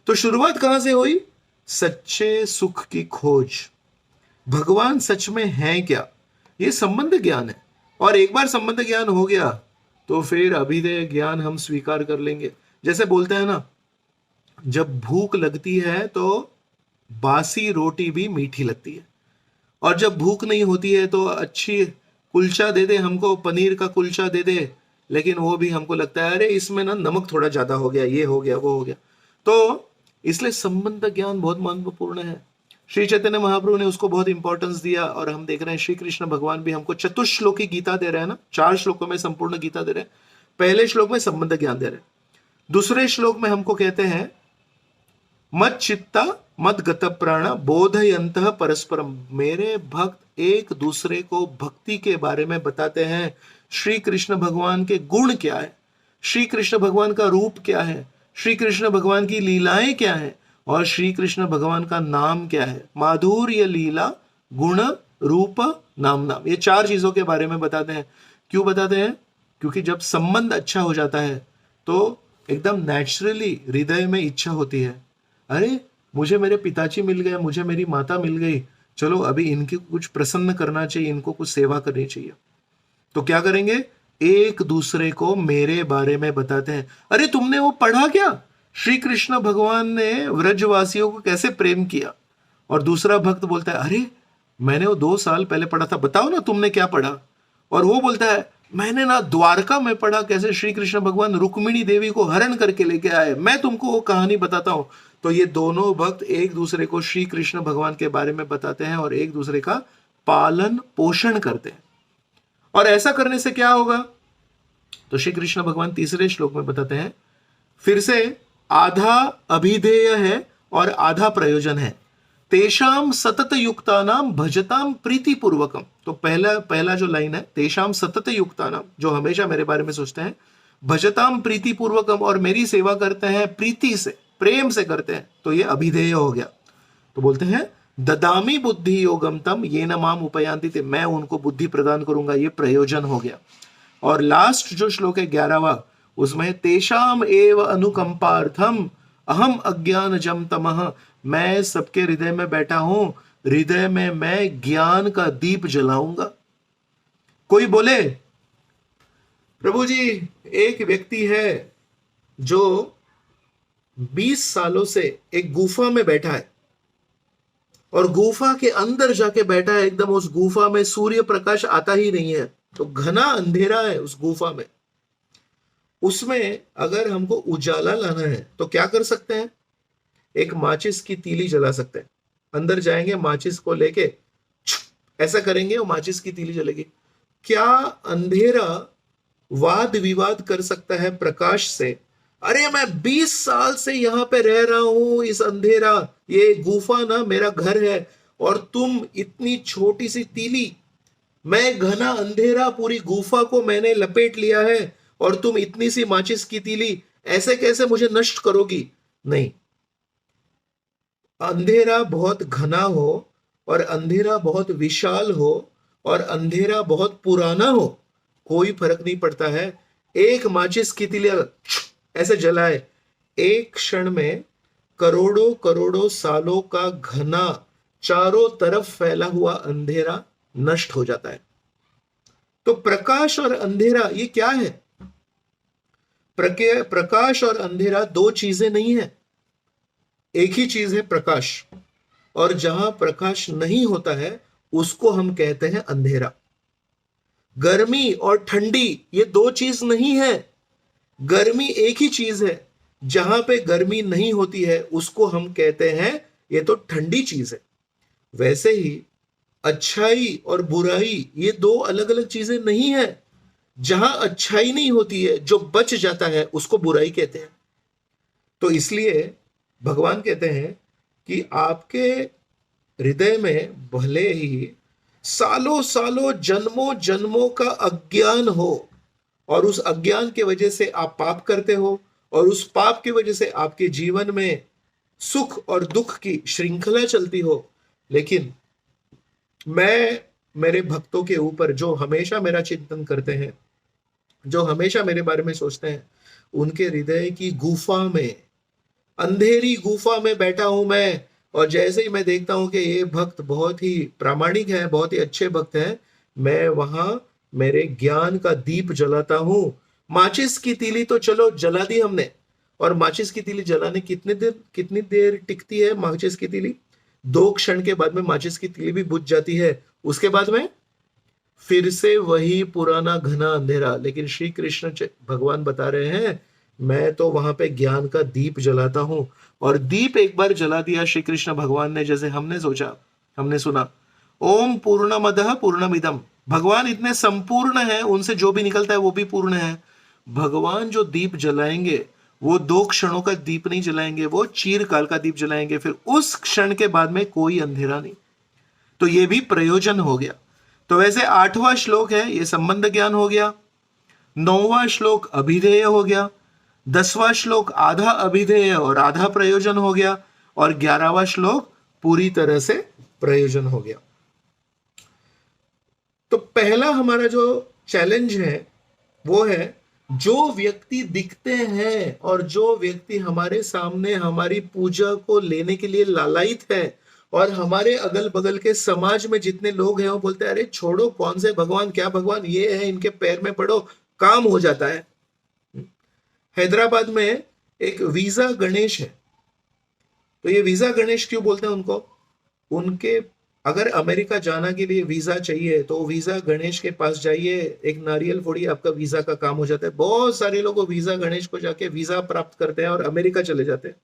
Speaker 1: तो शुरुआत कहां से हुई? सच्चे सुख की खोज, भगवान सच में है क्या, ये संबंध ज्ञान है। और एक बार संबंध ज्ञान हो गया तो फिर अभिधेय ज्ञान हम स्वीकार कर लेंगे। जैसे बोलते हैं ना, जब भूख लगती है तो बासी रोटी भी मीठी लगती है, और जब भूख नहीं होती है तो अच्छी कुलचा दे दे हमको, पनीर का कुलचा दे दे, लेकिन वो भी हमको लगता है अरे इसमें ना नमक थोड़ा ज्यादा हो गया, ये हो गया, वो हो गया। तो इसलिए संबंध ज्ञान बहुत महत्वपूर्ण है। श्री चैतन्य महाप्रभु ने उसको बहुत इंपॉर्टेंस दिया, और हम देख रहे हैं श्री कृष्ण भगवान भी हमको चतुश्लोकी गीता दे रहे हैं ना, 4 श्लोकों में संपूर्ण गीता दे रहे हैं। पहले श्लोक में संबंध ज्ञान दे रहे हैं, दूसरे श्लोक में हमको कहते हैं मत चित्ता मत गत प्राण बोधयंत परस्परम, मेरे भक्त एक दूसरे को भक्ति के बारे में बताते हैं। श्री कृष्ण भगवान के गुण क्या है, श्री कृष्ण भगवान का रूप क्या है, श्री कृष्ण भगवान की लीलाएं क्या है, और श्री कृष्ण भगवान का नाम क्या है। माधुर्य लीला गुण रूप नाम, ये 4 चीजों के बारे में बताते हैं। क्यों बताते हैं? क्योंकि जब संबंध अच्छा हो जाता है तो एकदम नेचुरली हृदय में इच्छा होती है, अरे मुझे मेरे पिताजी मिल गए, मुझे मेरी माता मिल गई, चलो अभी इनकी कुछ प्रसन्न करना चाहिए, इनको कुछ सेवा करनी चाहिए। तो क्या करेंगे? एक दूसरे को मेरे बारे में बताते हैं। अरे तुमने वो पढ़ा क्या, श्री कृष्ण भगवान ने व्रजवासियों को कैसे प्रेम किया? और दूसरा भक्त बोलता है अरे मैंने वो 2 साल पहले पढ़ा था, बताओ ना तुमने क्या पढ़ा। और वो बोलता है मैंने ना द्वारका में पढ़ा कैसे श्री कृष्ण भगवान रुक्मिणी देवी को हरण करके लेके आए, मैं तुमको वो कहानी बताता हूं। तो ये दोनों भक्त एक दूसरे को श्री कृष्ण भगवान के बारे में बताते हैं और एक दूसरे का पालन पोषण करते हैं। और ऐसा करने से क्या होगा? तो श्री कृष्ण भगवान तीसरे श्लोक में बताते हैं, फिर से आधा अभिधेय है और आधा प्रयोजन है। तेषाम सतत युक्तानाम भजताम प्रीति पूर्वकम। तो पहला जो लाइन है, तेषाम सतत युक्तानाम, जो हमेशा मेरे बारे में सोचते हैं, भजताम प्रीति पूर्वकम, और मेरी सेवा करते हैं प्रीति से, प्रेम से करते हैं, तो ये अभिधेय हो गया। तो बोलते हैं ददामी बुद्धि योगम तम ये न माम उपयांति थे, मैं उनको बुद्धि प्रदान करूंगा, ये प्रयोजन हो गया। और लास्ट जो श्लोक है 11वां, उसमें तेषाम एव अनुकंपार्थम अहम अज्ञान जम तमः, मैं सबके हृदय में बैठा हूं, हृदय में मैं ज्ञान का दीप जलाऊंगा। कोई बोले प्रभु जी एक व्यक्ति है जो 20 सालों से एक गुफा में बैठा है, और गुफा के अंदर जाके बैठा है, एकदम उस गुफा में सूर्य प्रकाश आता ही नहीं है, तो घना अंधेरा है उस गुफा में। उसमें अगर हमको उजाला लाना है तो क्या कर सकते हैं? एक माचिस की तीली जला सकते हैं। अंदर जाएंगे, माचिस को लेके ऐसा करेंगे, वो माचिस की तीली जलेगी। क्या अंधेरा वाद विवाद कर सकता है प्रकाश से? अरे मैं 20 साल से यहां पे रह रहा हूं, इस अंधेरा, ये गुफा ना मेरा घर है, और तुम इतनी छोटी सी तीली, मैं घना अंधेरा, पूरी गुफा को मैंने लपेट लिया है, और तुम इतनी सी माचिस की तीली, ऐसे कैसे मुझे नष्ट करोगी? नहीं, अंधेरा बहुत घना हो और अंधेरा बहुत विशाल हो और अंधेरा बहुत पुराना हो, कोई फर्क नहीं पड़ता है। एक माचिस की तीली ऐसे जलाए, एक क्षण में करोड़ों करोड़ों सालों का घना चारों तरफ फैला हुआ अंधेरा नष्ट हो जाता है। तो प्रकाश और अंधेरा ये क्या है? प्रकाश और अंधेरा 2 चीजें नहीं है, एक ही चीज है प्रकाश। और जहां प्रकाश नहीं होता है उसको हम कहते हैं अंधेरा। गर्मी और ठंडी ये दो चीज नहीं है। गर्मी एक ही चीज है। जहां पे गर्मी नहीं होती है उसको हम कहते हैं ये तो ठंडी चीज है। वैसे ही अच्छाई और बुराई ये दो अलग अलग चीजें नहीं है। जहां अच्छाई नहीं होती है, जो बच जाता है, उसको बुराई कहते हैं। तो इसलिए भगवान कहते हैं कि आपके हृदय में भले ही सालों सालों जन्मों जन्मों का अज्ञान हो, और उस अज्ञान के वजह से आप पाप करते हो, और उस पाप की वजह से आपके जीवन में सुख और दुख की श्रृंखला चलती हो, लेकिन मैं मेरे भक्तों के ऊपर जो हमेशा मेरा चिंतन करते हैं, जो हमेशा मेरे बारे में सोचते हैं, उनके हृदय की गुफा में, अंधेरी गुफा में बैठा हूं मैं। और जैसे ही मैं देखता हूं कि ये भक्त बहुत ही प्रामाणिक है, बहुत ही अच्छे भक्त हैं, मैं वहां मेरे ज्ञान का दीप जलाता हूं। माचिस की तीली तो चलो जला दी हमने, और माचिस की तीली जलाने कितनी देर टिकती है माचिस की तीली? 2 क्षण के बाद में माचिस की तीली भी बुझ जाती है। उसके बाद में फिर से वही पुराना घना अंधेरा। लेकिन श्री कृष्ण भगवान बता रहे हैं, मैं तो वहां पे ज्ञान का दीप जलाता हूं। और दीप एक बार जला दिया श्री कृष्ण भगवान ने, जैसे हमने सोचा, हमने सुना ओम पूर्णमदः पूर्णमिदम, भगवान इतने संपूर्ण है, उनसे जो भी निकलता है वो भी पूर्ण है। भगवान जो दीप जलाएंगे वो 2 क्षणों का दीप नहीं जलाएंगे, वो चीरकाल का दीप जलाएंगे। फिर उस क्षण के बाद में कोई अंधेरा नहीं। तो ये भी प्रयोजन हो गया। तो वैसे 8वां श्लोक है, ये संबंध ज्ञान हो गया। 9वां श्लोक अभिधेय हो गया। 10वां श्लोक आधा अभिधेय और आधा प्रयोजन हो गया। और 11वां श्लोक पूरी तरह से प्रयोजन हो गया। तो पहला हमारा जो चैलेंज है वो है, जो व्यक्ति दिखते हैं और जो व्यक्ति हमारे सामने हमारी पूजा को लेने के लिए लालायित है, और हमारे अगल बगल के समाज में जितने लोग हैं वो बोलते हैं अरे छोड़ो, कौन से भगवान, क्या भगवान, ये है, इनके पैर में पड़ो, काम हो जाता है। हैदराबाद में एक वीजा गणेश है। तो ये वीजा गणेश क्यों बोलते हैं उनको? उनके अगर अमेरिका जाना के लिए वीजा चाहिए तो वीजा गणेश के पास जाइए, एक नारियल फोड़िए, आपका वीजा का काम हो जाता है। बहुत सारे लोग वीजा गणेश को जाके वीजा प्राप्त करते हैं और अमेरिका चले जाते हैं।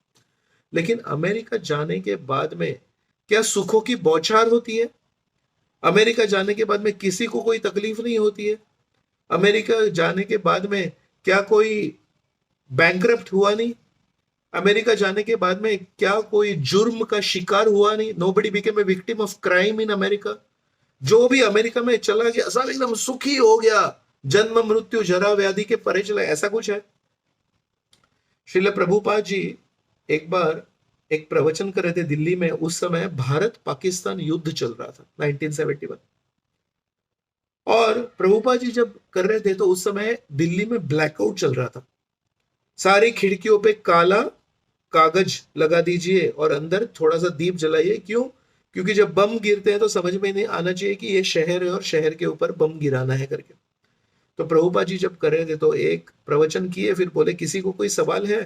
Speaker 1: लेकिन अमेरिका जाने के बाद में क्या सुखों की बौछार होती है? अमेरिका जाने के बाद में किसी को कोई तकलीफ नहीं होती है? अमेरिका जाने के बाद में क्या कोई बैंकरप्ट हुआ नहीं? अमेरिका जाने के बाद में क्या कोई जुर्म का शिकार हुआ नहीं? Nobody became a victim of crime in America. जो भी अमेरिका में चला गया सब एकदम सुखी हो गया, जन्म मृत्यु जरा व्याधि के परे चला, ऐसा कुछ है? श्रील प्रभुपाद जी एक बार एक प्रवचन कर रहे थे दिल्ली में। उस समय भारत पाकिस्तान युद्ध चल रहा था 1971। और प्रभुपाद जी जब कर रहे थे तो उस समय दिल्ली में ब्लैकआउट चल रहा था। सारी खिड़कियों पे काला कागज लगा दीजिए और अंदर थोड़ा सा दीप जलाइए। क्यों? क्योंकि जब बम गिरते हैं तो समझ में नहीं आना चाहिए कि ये शहर है और शहर के ऊपर बम गिराना है करके। तो प्रभुपाद जी जब कर रहे थे तो एक प्रवचन किए, फिर बोले किसी को कोई सवाल है?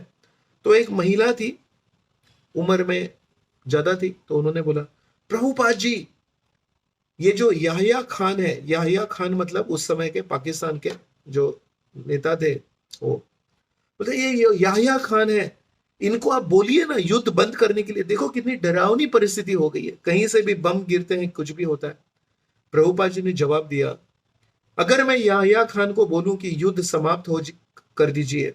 Speaker 1: तो एक महिला थी, उम्र में ज्यादा थी, तो उन्होंने बोला प्रभुपाद जी, ये जो याहिया खान है, याहिया खान मतलब उस समय के पाकिस्तान के जो नेता थे, वो बोले ये याहिया खान है, इनको आप बोलिए ना युद्ध बंद करने के लिए। देखो कितनी डरावनी परिस्थिति हो गई है, कहीं से भी बम गिरते हैं, कुछ भी होता है। प्रभुपाद जी ने जवाब दिया, अगर मैं याहिया खान को बोलूं कि युद्ध समाप्त हो कर दीजिए,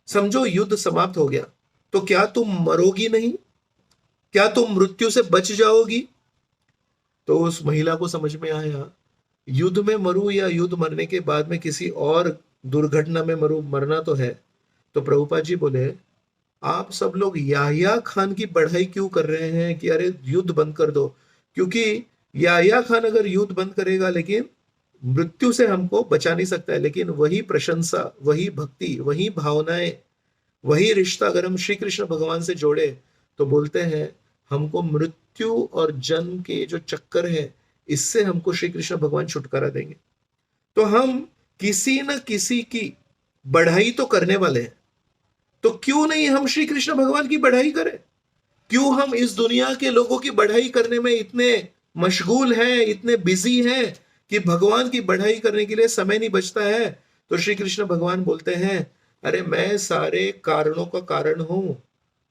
Speaker 1: समझो युद्ध समाप्त हो गया, तो क्या तुम मरोगी नहीं? क्या तुम मृत्यु से बच जाओगी? तो उस महिला को समझ में आया, युद्ध में मरूं या युद्ध मरने के बाद में किसी और दुर्घटना में मरूं, मरना तो है। तो प्रभुपाद जी बोले, आप सब लोग याहिया खान की बढ़ाई क्यों कर रहे हैं कि अरे युद्ध बंद कर दो? क्योंकि याहिया खान अगर युद्ध बंद करेगा लेकिन मृत्यु से हमको बचा नहीं सकता है, लेकिन वही प्रशंसा, वही भक्ति, वही भावनाएं, वही रिश्ता अगर हम श्री कृष्ण भगवान से जोड़े तो बोलते हैं हमको मृत्यु और जन्म के जो चक्कर है इससे हमको श्री कृष्ण भगवान छुटकारा देंगे। तो हम किसी न किसी की बढ़ाई तो करने वाले हैं, तो क्यों नहीं हम श्री कृष्ण भगवान की बढ़ाई करें? क्यों हम इस दुनिया के लोगों की बढ़ाई करने में इतने मशगूल हैं, इतने बिजी हैं, कि भगवान की बढ़ाई करने के लिए समय नहीं बचता है, तो श्री कृष्ण भगवान बोलते हैं, अरे मैं सारे कारणों का कारण हूं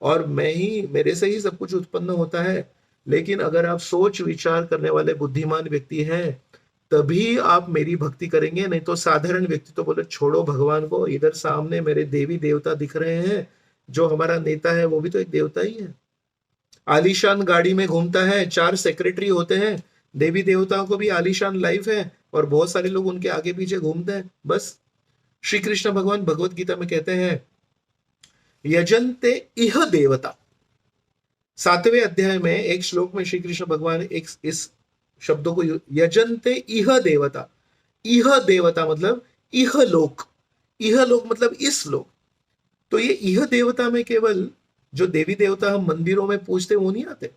Speaker 1: और मेरे से ही सब कुछ उत्पन्न होता है। लेकिन अगर आप सोच विचार करने वाले बुद्धिमान व्यक्ति हैं तभी आप मेरी भक्ति करेंगे, नहीं तो साधारण व्यक्ति तो बोले छोड़ो भगवान को, इधर सामने मेरे देवी देवता दिख रहे हैं, जो हमारा नेता है वो भी तो एक देवता ही है, आलीशान गाड़ी में घूमता है, 4 सेक्रेटरी होते हैं, देवी देवताओं को भी आलीशान लाइफ है और बहुत सारे लोग उनके आगे पीछे घूमते हैं। बस श्री कृष्ण भगवान भगवत गीता में कहते हैं, यजन्ते इह देवता। 7वें अध्याय में एक श्लोक में श्री कृष्ण भगवान एक इस शब्दों को, यजन्ते इह देवता, इह देवता मतलब इह लोक, इह लोक मतलब इस लोक। तो ये इह देवता में केवल जो देवी देवता हम मंदिरों में पूजते वो नहीं आते,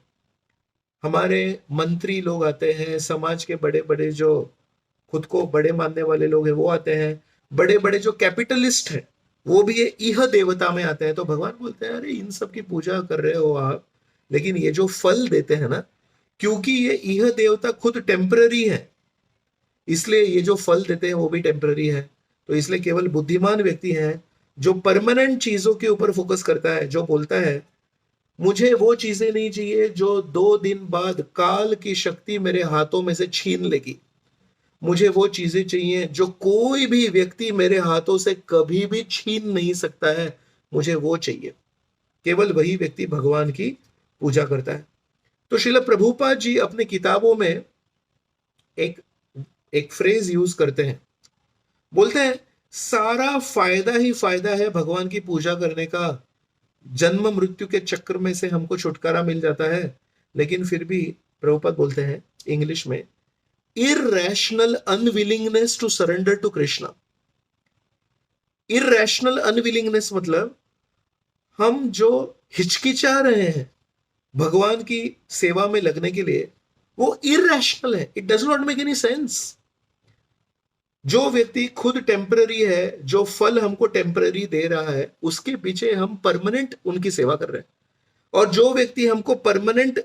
Speaker 1: हमारे मंत्री लोग आते हैं, समाज के बड़े बड़े जो खुद को बड़े मानने वाले लोग हैं वो आते हैं, बड़े बड़े जो कैपिटलिस्ट हैं वो भी ये इह देवता में आते हैं। तो भगवान बोलते हैं, अरे इन सब की पूजा कर रहे हो आप, लेकिन ये जो फल देते हैं ना, क्योंकि ये इह देवता खुद टेम्पररी है, इसलिए ये जो फल देते हैं वो भी टेम्पररी है। तो इसलिए केवल बुद्धिमान व्यक्ति है जो परमानेंट चीजों के ऊपर फोकस करता है, जो बोलता है मुझे वो चीजें नहीं चाहिए जो 2 दिन बाद काल की शक्ति मेरे हाथों में से छीन लेगी, मुझे वो चीजें चाहिए जो कोई भी व्यक्ति मेरे हाथों से कभी भी छीन नहीं सकता है, मुझे वो चाहिए। केवल वही व्यक्ति भगवान की पूजा करता है। तो श्रील प्रभुपाद जी अपनी किताबों में एक एक फ्रेज यूज करते हैं, बोलते हैं सारा फायदा ही फायदा है भगवान की पूजा करने का, जन्म मृत्यु के चक्र में से हमको छुटकारा मिल जाता है। लेकिन फिर भी प्रभुपाद बोलते हैं इंग्लिश में, irrational unwillingness to surrender to Krishna. Irrational unwillingness मतलब हम जो हिचकिचा रहे हैं भगवान की सेवा में लगने के लिए, वो इररेशनल है, it does not make any sense. जो व्यक्ति खुद टेम्पररी है, जो फल हमको टेम्पररी दे रहा है, उसके पीछे हम परमानेंट उनकी सेवा कर रहे हैं। और जो व्यक्ति हमको परमानेंट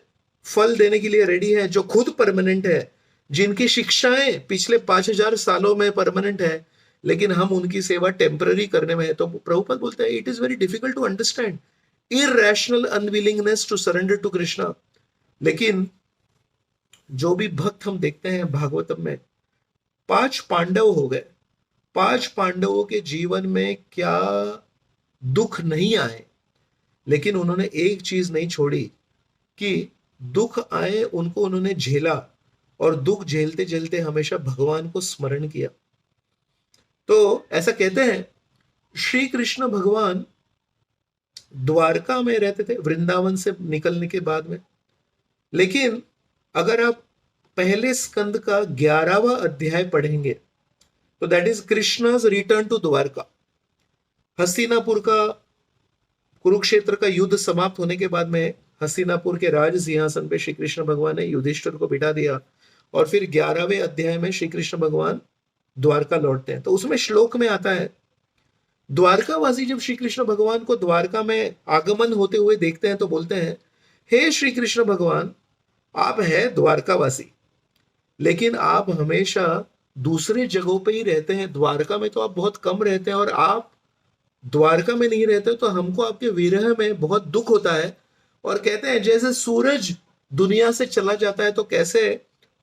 Speaker 1: फल देने के लिए रेडी है, जो खुद परमानेंट है, जिनकी शिक्षाएं पिछले 5000 सालों में परमानेंट है, लेकिन हम उनकी सेवा टेम्पररी करने में है, तो प्रभुपाद बोलते हैं it is very difficult to understand irrational unwillingness to surrender to Krishna. लेकिन जो भी भक्त हम देखते हैं भागवतम में, 5 पांडव हो गए, 5 पांडवों के जीवन में क्या दुख नहीं आए, लेकिन उन्होंने एक चीज नहीं छोड़ी कि दुख आए उनको उन्होंने झेला और दुख झेलते झेलते हमेशा भगवान को स्मरण किया। तो ऐसा कहते हैं श्री कृष्ण भगवान द्वारका में रहते थे वृंदावन से निकलने के बाद में, लेकिन अगर आप पहले स्कंद का 11वां अध्याय पढ़ेंगे तो that is Krishna's return to Dwarka. Hastinapur का, कुरुक्षेत्र का युद्ध समाप्त होने के बाद में हस्तिनापुर के राज सिंहासन पे श्री कृष्ण भगवान ने युधिष्ठिर को बिठा दिया और फिर 11वें अध्याय में श्री कृष्ण भगवान द्वारका लौटते हैं। तो उसमें श्लोक में आता है, द्वारकावासी जब श्री कृष्ण भगवान को द्वारका में आगमन होते हुए देखते हैं तो बोलते हैं, हे श्री कृष्ण भगवान, आप है द्वारकावासी, लेकिन आप हमेशा दूसरे जगहों पे ही रहते हैं, द्वारका में तो आप बहुत कम रहते हैं, और आप द्वारका में नहीं रहते तो हमको आपके विरह में बहुत दुख होता है। और कहते हैं जैसे सूरज दुनिया से चला जाता है तो कैसे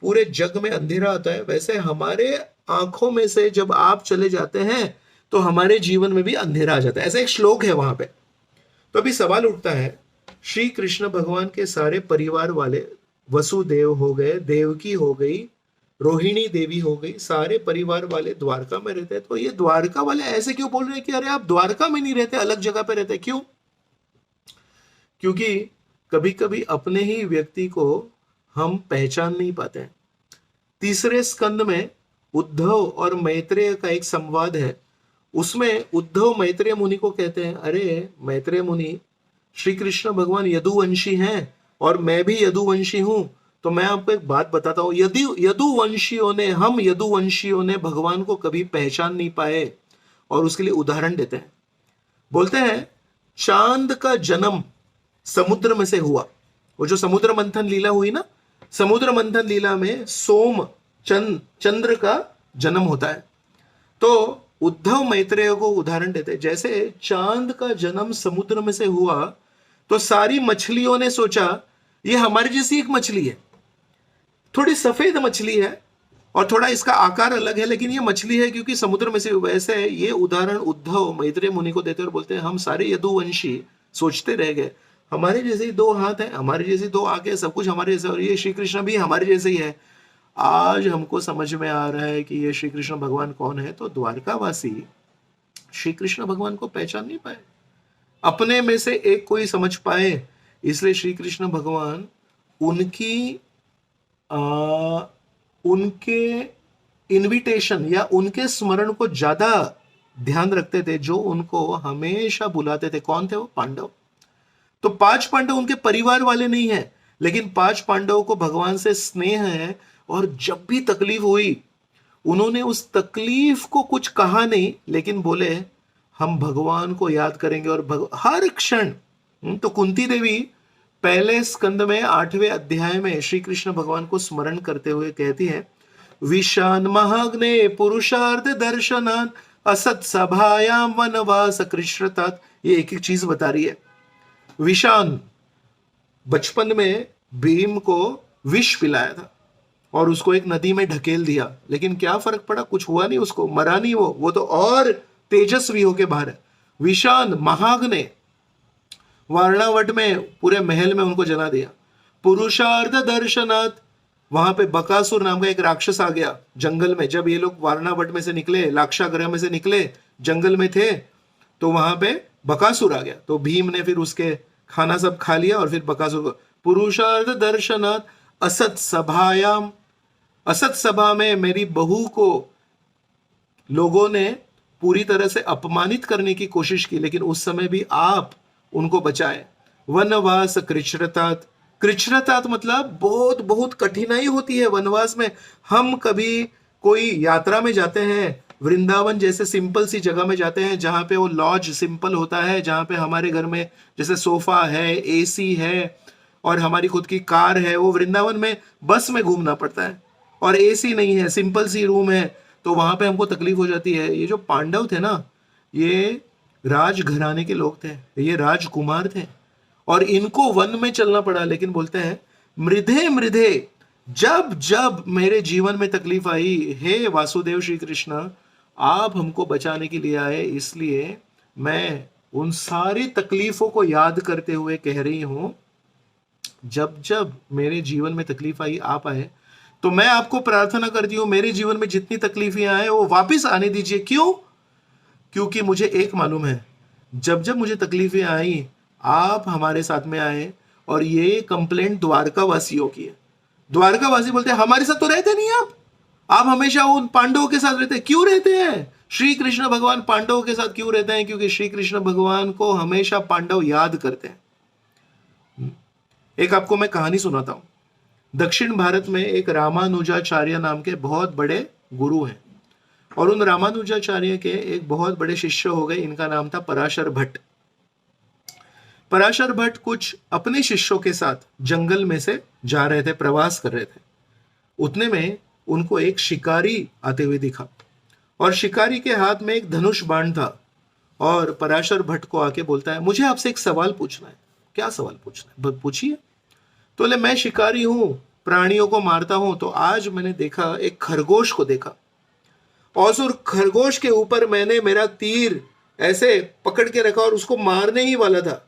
Speaker 1: पूरे जग में अंधेरा आता है, वैसे हमारे आंखों में से जब आप चले जाते हैं तो हमारे जीवन में भी अंधेरा आ जाता है। ऐसा एक श्लोक है वहां पे। तो अभी सवाल उठता है, श्री कृष्ण भगवान के सारे परिवार वाले, वसुदेव हो गए, देवकी हो गई, रोहिणी देवी हो गई, सारे परिवार वाले द्वारका में रहते हैं, तो ये द्वारका वाले ऐसे क्यों बोल रहे हैं कि अरे आप द्वारका में नहीं रहते, अलग जगह पे रहते, क्यों? क्योंकि कभी कभी अपने ही व्यक्ति को हम पहचान नहीं पाते हैं। तीसरे स्कंद में उद्धव और मैत्रेय का एक संवाद है, उसमें उद्धव मैत्रेय मुनि को कहते हैं, अरे मैत्रेय मुनि, श्री कृष्ण भगवान यदुवंशी हैं और मैं भी यदुवंशी हूं, तो मैं आपको एक बात बताता हूं, यदि हम यदुवंशियों ने भगवान को कभी पहचान नहीं पाए। और उसके लिए उदाहरण देते हैं, बोलते हैं चांद का जन्म समुद्र में से हुआ। वो जो समुद्र मंथन लीला हुई ना, समुद्र मंथन लीला में सोम चंद्र का जन्म होता है। तो उद्धव मैत्रेय को उदाहरण देते हैं, जैसे चांद का जन्म समुद्र में से हुआ तो सारी मछलियों ने सोचा ये हमारी जैसी एक मछली है, थोड़ी सफेद मछली है और थोड़ा इसका आकार अलग है, लेकिन ये मछली है क्योंकि समुद्र में से। वैसे ये उदाहरण उद्धव मैत्रेय मुनि को देते और बोलते हैं हम सारे यदुवंशी सोचते रह गए हमारे जैसे ही दो हाथ हैं, हमारे जैसी दो आंखें, सब कुछ हमारे जैसे, और ये श्री कृष्ण भी हमारे जैसे ही है। आज हमको समझ में आ रहा है कि ये श्री कृष्ण भगवान कौन है। तो द्वारकावासी श्री कृष्ण भगवान को पहचान नहीं पाए, अपने में से एक कोई समझ पाए, इसलिए श्री कृष्ण भगवान उनके इनविटेशन या उनके स्मरण को ज्यादा ध्यान रखते थे, जो उनको हमेशा बुलाते थे। कौन थे वो? पांडव। तो 5 पांडव उनके परिवार वाले नहीं है, लेकिन 5 पांडवों को भगवान से स्नेह है, और जब भी तकलीफ हुई उन्होंने उस तकलीफ को कुछ कहा नहीं, लेकिन बोले हम भगवान को याद करेंगे और हर क्षण। तो कुंती देवी पहले स्कंद में 8वें अध्याय में श्री कृष्ण भगवान को स्मरण करते हुए कहती है, विशान महाग्ने पुरुषार्थ दर्शनात् असत सभायाम वनवास कृष्णतात। ये एक एक चीज बता रही है। विशान बचपन में भीम को विष पिलाया था और उसको एक नदी में ढकेल दिया, लेकिन क्या फर्क पड़ा? कुछ हुआ नहीं, उसको मरा नहीं, वो तो और तेजस्वी होके बाहर है। विशान महाग्ने वारणावट में पूरे महल में उनको जला दिया। पुरुषार्थ दर्शनात्, वहां पे बकासुर नाम का एक राक्षस आ गया जंगल में। जब ये लोग वारणावट में से निकले, लाक्षागृह में से निकले, जंगल में थे, तो वहां पे बकासुर आ गया। तो भीम ने फिर उसके खाना सब खा लिया और फिर बकासुर को। पुरुषार्थ दर्शनात् असत सभायाम, असत सभा में मेरी बहू को लोगों ने पूरी तरह से अपमानित करने की कोशिश की, लेकिन उस समय भी आप उनको बचाए। वनवास कृच्छ्रतात, कृच्छ्रतात मतलब बहुत बहुत कठिनाई होती है वनवास में। हम कभी कोई यात्रा में जाते हैं, वृंदावन जैसे सिंपल सी जगह में जाते हैं जहां पे वो लॉज सिंपल होता है, जहां पे हमारे घर में जैसे सोफा है, एसी है और हमारी खुद की कार है। वो वृंदावन में बस में घूमना पड़ता है और एसी नहीं है, सिंपल सी रूम है, तो वहां पे हमको तकलीफ हो जाती है। ये जो पांडव थे ना, ये राजघराने के लोग थे, ये राजकुमार थे और इनको वन में चलना पड़ा। लेकिन बोलते हैं मृधे मृधे, जब जब मेरे जीवन में तकलीफ आई, हे वासुदेव श्री कृष्ण आप हमको बचाने के लिए आए, इसलिए मैं उन सारी तकलीफों को याद करते हुए कह रही हूं, जब जब मेरे जीवन में तकलीफ आई आप आए, तो मैं आपको प्रार्थना करती हूं मेरे जीवन में जितनी तकलीफें आए वो वापस आने दीजिए। क्यों? क्योंकि मुझे एक मालूम है, जब जब मुझे तकलीफें आई आप हमारे साथ में आए, और ये कंप्लेंट द्वारकावासियों की है। द्वारकावासी बोलते हैं हमारे साथ तो रहते नहीं आप हमेशा उन पांडवों के साथ रहते हैं। क्यों रहते हैं? श्री कृष्ण भगवान पांडवों के साथ क्यों रहते हैं? क्योंकि श्री कृष्ण भगवान को हमेशा पांडव याद करते हैं। एक आपको मैं कहानी सुनाता हूं। दक्षिण भारत में एक रामानुजाचार्य नाम के बहुत बड़े गुरु हैं, और उन रामानुजाचार्य के एक बहुत बड़े शिष्य हो गए। इनका नाम था पराशर भट्ट। पराशर भट्ट कुछ अपने शिष्यों के साथ जंगल में से जा रहे थे, प्रवास कर रहे थे। उतने में उनको एक शिकारी आते हुए दिखा, और शिकारी के हाथ में एक धनुष बाण था, और पराशर भट्ट को आके बोलता है मुझे आपसे एक सवाल पूछना है। क्या सवाल पूछना है? पूछिए। तो बोले मैं शिकारी हूं, प्राणियों को मारता हूं, तो आज मैंने देखा एक खरगोश को देखा, और उस खरगोश के ऊपर मैंने मेरा तीर ऐसे पकड़ के रखा और उसको मारने ही वाला था।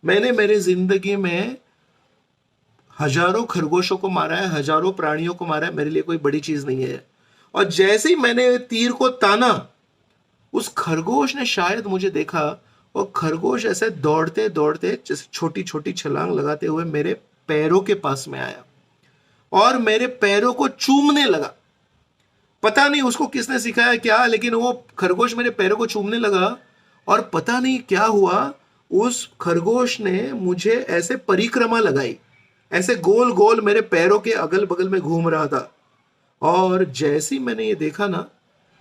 Speaker 1: मैंने मेरे जिंदगी में हजारों खरगोशों को मारा है, हजारों प्राणियों को मारा है, मेरे लिए कोई बड़ी चीज नहीं है। और जैसे ही मैंने तीर को ताना, उस खरगोश ने शायद मुझे देखा, और खरगोश ऐसे दौड़ते दौड़ते जैसे छोटी छोटी छलांग लगाते हुए मेरे पैरों के पास में आया और मेरे पैरों को चूमने लगा। पता नहीं उसको किसने सिखाया क्या, लेकिन वो खरगोश मेरे पैरों को चूमने लगा, और पता नहीं क्या हुआ, उस खरगोश ने मुझे ऐसे परिक्रमा लगाई, ऐसे गोल गोल मेरे पैरों के अगल बगल में घूम रहा था। और जैसे ही मैंने ये देखा ना,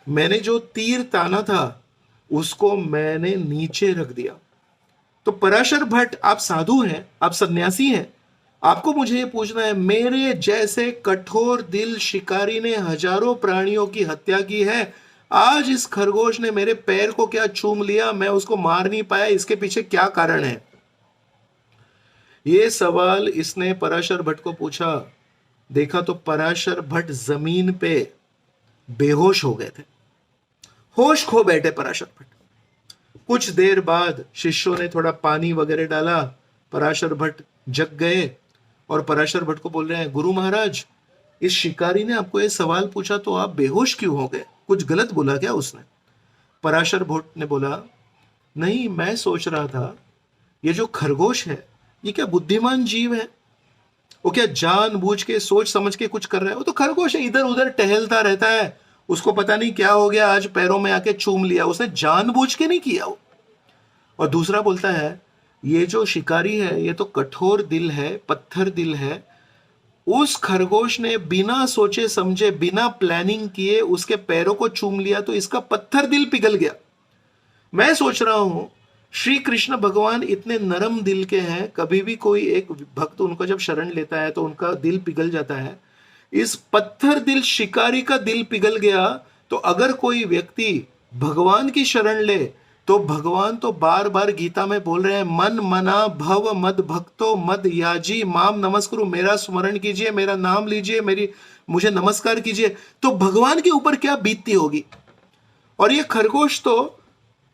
Speaker 1: मैंने जो तीर ताना था उसको मैंने नीचे रख दिया। तो पराशर भट्ट, आप साधु हैं, आप सन्यासी हैं, आपको मुझे ये पूछना है, मेरे जैसे कठोर दिल शिकारी ने हजारों प्राणियों की हत्या की है, आज इस खरगोश ने मेरे पैर को क्या चूम लिया, मैं उसको मार नहीं पाया, इसके पीछे क्या कारण है? ये सवाल इसने पराशर भट्ट को पूछा। देखा तो पराशर भट्ट जमीन पे बेहोश हो गए थे, होश खो बैठे पराशर भट्ट। कुछ देर बाद शिष्यों ने थोड़ा पानी वगैरह डाला, पराशर भट्ट जग गए और पराशर भट्ट को बोल रहे हैं, गुरु महाराज, इस शिकारी ने आपको ये सवाल पूछा तो आप बेहोश क्यों हो गए, कुछ गलत बोला क्या उसने? पराशर भट्ट ने बोला, नहीं, मैं सोच रहा था ये जो खरगोश है ये क्या बुद्धिमान जीव है? वो क्या जानबूझ के सोच समझ के कुछ कर रहा है? वो तो खरगोश है, इधर उधर टहलता रहता है, उसको पता नहीं क्या हो गया, आज पैरों में आके चूम लिया, उसने जानबूझ के नहीं किया वो। और दूसरा बोलता है, ये जो शिकारी है ये तो कठोर दिल है, पत्थर दिल है, उस खरगोश ने बिना सोचे समझे, बिना प्लानिंग किए उसके पैरों को चूम लिया तो इसका पत्थर दिल पिघल गया। मैं सोच रहा हूं श्री कृष्ण भगवान इतने नरम दिल के हैं, कभी भी कोई एक भक्त उनको जब शरण लेता है तो उनका दिल पिघल जाता है। इस पत्थर दिल शिकारी का दिल पिघल गया, तो अगर कोई व्यक्ति भगवान की शरण ले तो भगवान तो बार बार गीता में बोल रहे हैं, मन मना भव मद भक्तो मद याजी माम नमस्कुरु, मेरा स्मरण कीजिए, मेरा नाम लीजिए, मेरी मुझे नमस्कार कीजिए। तो भगवान के ऊपर क्या बीतती होगी? और ये खरगोश तो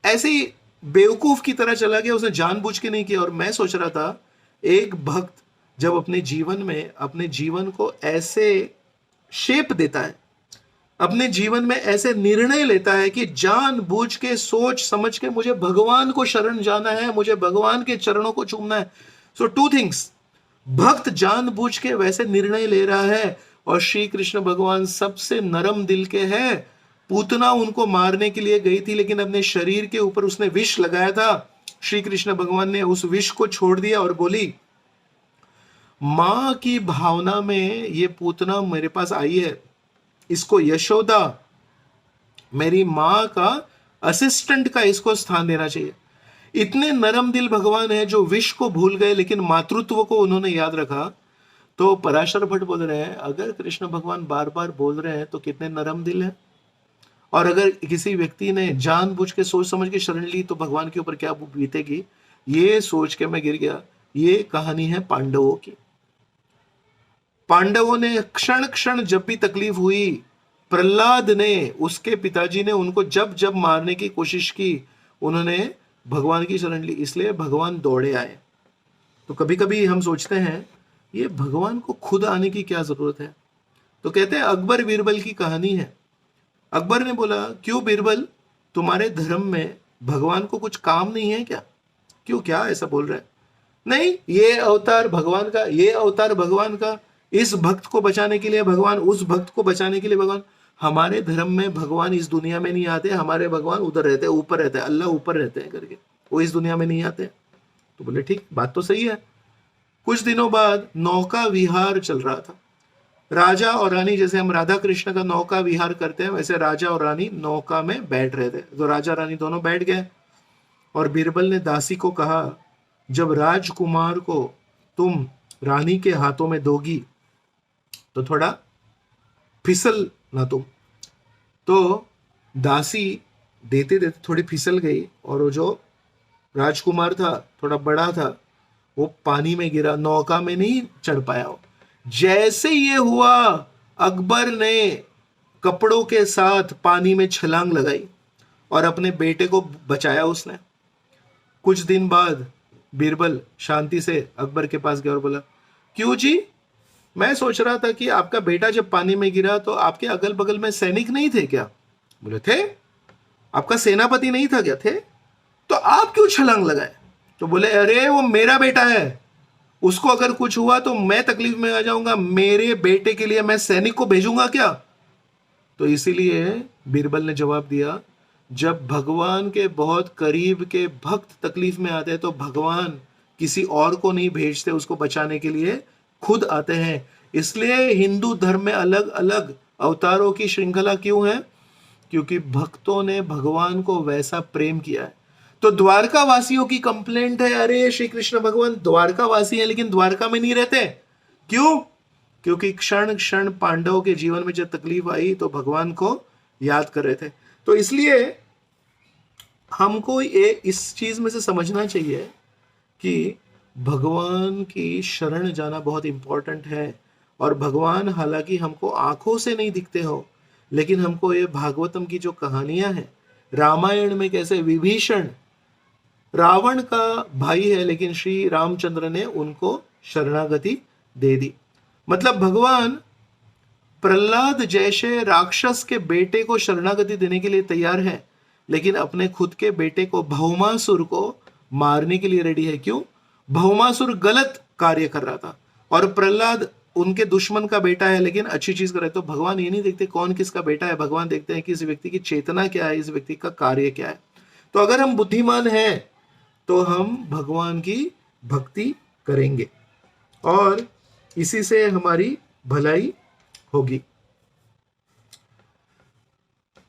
Speaker 1: ऐसे ही बेवकूफ की तरह चला गया, उसने जानबूझ के नहीं किया। और मैं सोच रहा था, एक भक्त जब अपने जीवन में अपने जीवन को ऐसे शेप देता है, अपने जीवन में ऐसे निर्णय लेता है कि जानबूझ के सोच समझ के मुझे भगवान को शरण जाना है, मुझे भगवान के चरणों को चूमना है। सो टू थिंग्स, भक्त जानबूझ के वैसे निर्णय ले रहा है, और श्री कृष्ण भगवान सबसे नरम दिल के हैं। पूतना उनको मारने के लिए गई थी, लेकिन अपने शरीर के ऊपर उसने विष लगाया था। श्री कृष्ण भगवान ने उस विष को छोड़ दिया और बोली, मां की भावना में ये पूतना मेरे पास आई है, इसको यशोदा, मेरी मां का असिस्टेंट का इसको स्थान देना चाहिए। इतने नरम दिल भगवान है जो विष को भूल गए लेकिन मातृत्व को उन्होंने याद रखा। तो पराशर भट्ट बोल रहे हैं, अगर कृष्ण भगवान बार बार बोल रहे हैं तो कितने नरम दिल है। और अगर किसी व्यक्ति ने जानबूझ के सोच समझ के शरण ली तो भगवान के ऊपर क्या बीतेगी। ये सोच के मैं गिर गया। ये कहानी है पांडवों की। पांडवों ने क्षण क्षण जब भी तकलीफ हुई, प्रहलाद ने, उसके पिताजी ने उनको जब जब मारने की कोशिश की, उन्होंने भगवान की शरण ली, इसलिए भगवान दौड़े आए। तो कभी कभी हम सोचते हैं, ये भगवान को खुद आने की क्या जरूरत है? तो कहते हैं अकबर बीरबल की कहानी है। अकबर ने बोला, क्यों बीरबल, तुम्हारे धर्म में भगवान को कुछ काम नहीं है क्या? क्यों, क्या ऐसा बोल रहे हैं? नहीं, ये अवतार भगवान का, ये अवतार भगवान का, इस भक्त को बचाने के लिए भगवान, उस भक्त को बचाने के लिए भगवान। हमारे धर्म में भगवान इस दुनिया में नहीं आते, हमारे भगवान उधर रहते हैं, ऊपर रहते हैं, अल्लाह ऊपर रहते हैं करके, वो इस दुनिया में नहीं आते। तो बोले ठीक, बात तो सही है। कुछ दिनों बाद नौका विहार चल रहा था। राजा और रानी, जैसे हम राधा कृष्ण का नौका विहार करते हैं, वैसे राजा और रानी नौका में बैठ रहे थे। तो राजा रानी दोनों बैठ गए और बीरबल ने दासी को कहा, जब राजकुमार को तुम रानी के हाथों में दोगी तो थोड़ा फिसल ना तुम। तो दासी देते देते थोड़ी फिसल गई और वो जो राजकुमार था, थोड़ा बड़ा था, वो पानी में गिरा, नौका में नहीं चढ़ पाया। वो जैसे ये हुआ, अकबर ने कपड़ों के साथ पानी में छलांग लगाई और अपने बेटे को बचाया उसने। कुछ दिन बाद बीरबल शांति से अकबर के पास गया और बोला, क्यों जी, मैं सोच रहा था कि आपका बेटा जब पानी में गिरा तो आपके अगल बगल में सैनिक नहीं थे क्या? बोले थे। आपका सेनापति नहीं था क्या? थे। तो आप क्यों छलांग लगाए? तो बोले, अरे वो मेरा बेटा है, उसको अगर कुछ हुआ तो मैं तकलीफ में आ जाऊंगा, मेरे बेटे के लिए मैं सैनिक को भेजूंगा क्या? तो इसीलिए बीरबल ने जवाब दिया, जब भगवान के बहुत करीब के भक्त तकलीफ में आते हैं तो भगवान किसी और को नहीं भेजते उसको बचाने के लिए, खुद आते हैं। इसलिए हिंदू धर्म में अलग अलग अवतारों की श्रृंखला क्यों है? क्योंकि भक्तों ने भगवान को वैसा प्रेम किया है। तो द्वारका वासियों की कंप्लेंट है, अरे श्री कृष्ण भगवान द्वारका वासी है लेकिन द्वारका में नहीं रहते। क्यों? क्योंकि क्षण क्षण पांडवों के जीवन में जब तकलीफ आई तो भगवान को याद कर रहे थे। तो इसलिए हमको ये इस चीज में से समझना चाहिए कि भगवान की शरण जाना बहुत इंपॉर्टेंट है। और भगवान हालांकि हमको आंखों से नहीं दिखते हो, लेकिन हमको ये भागवतम की जो कहानियां हैं, रामायण में कैसे विभीषण रावण का भाई है लेकिन श्री रामचंद्र ने उनको शरणागति दे दी। मतलब भगवान प्रहलाद जैसे राक्षस के बेटे को शरणागति देने के लिए तैयार है, लेकिन अपने खुद के बेटे को भौमासुर को मारने के लिए रेडी है। क्यों? भौमासुर गलत कार्य कर रहा था और प्रहलाद उनके दुश्मन का बेटा है लेकिन अच्छी चीज कर रहे। तो भगवान ये नहीं देखते कौन किसका बेटा है, भगवान देखते हैं कि इस व्यक्ति की चेतना क्या है, इस व्यक्ति का कार्य क्या है। तो अगर हम बुद्धिमान हैं तो हम भगवान की भक्ति करेंगे और इसी से हमारी भलाई होगी।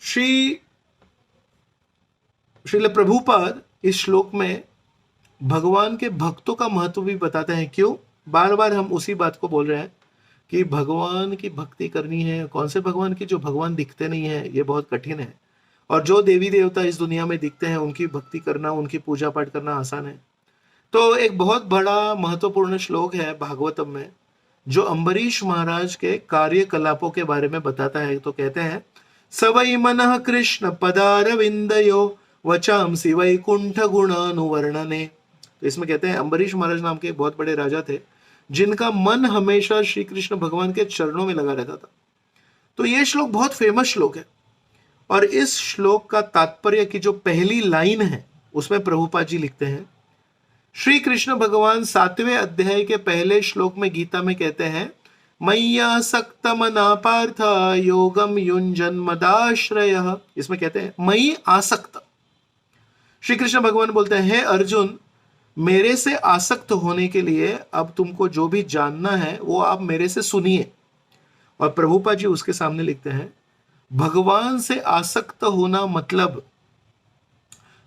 Speaker 1: श्रील प्रभुपाद इस श्लोक में भगवान के भक्तों का महत्व भी बताते हैं। क्यों? बार बार हम उसी बात को बोल रहे हैं कि भगवान की भक्ति करनी है। कौन से भगवान की? जो भगवान दिखते नहीं है, ये बहुत कठिन है। और जो देवी देवता इस दुनिया में दिखते हैं उनकी भक्ति करना, उनकी पूजा पाठ करना आसान है। तो एक बहुत बड़ा महत्वपूर्ण श्लोक है भागवतम में जो अम्बरीश महाराज के कार्यकलापों के बारे में बताता है। तो कहते हैं, सवै मनः कृष्ण पदारविंदयो वचांसि वैकुंठ गुणानुवर्णने। तो इसमें कहते हैं अम्बरीश महाराज नाम के एक बहुत बड़े राजा थे जिनका मन हमेशा श्री कृष्ण भगवान के चरणों में लगा रहता था। तो ये श्लोक बहुत फेमस श्लोक है और इस श्लोक का तात्पर्य की जो पहली लाइन है उसमें प्रभुपाद जी लिखते हैं, श्री कृष्ण भगवान 7वें अध्याय के पहले श्लोक में गीता में कहते हैं, मय्यासक्त मना पार्थ योगम युञ्जन मदाश्रयः। इसमें कहते हैं मयि आसक्त। श्री कृष्ण भगवान बोलते हैं, हे अर्जुन, मेरे से आसक्त होने के लिए अब तुमको जो भी जानना है वो आप मेरे से सुनिए। और प्रभुपाद जी उसके सामने लिखते हैं, भगवान से आसक्त होना मतलब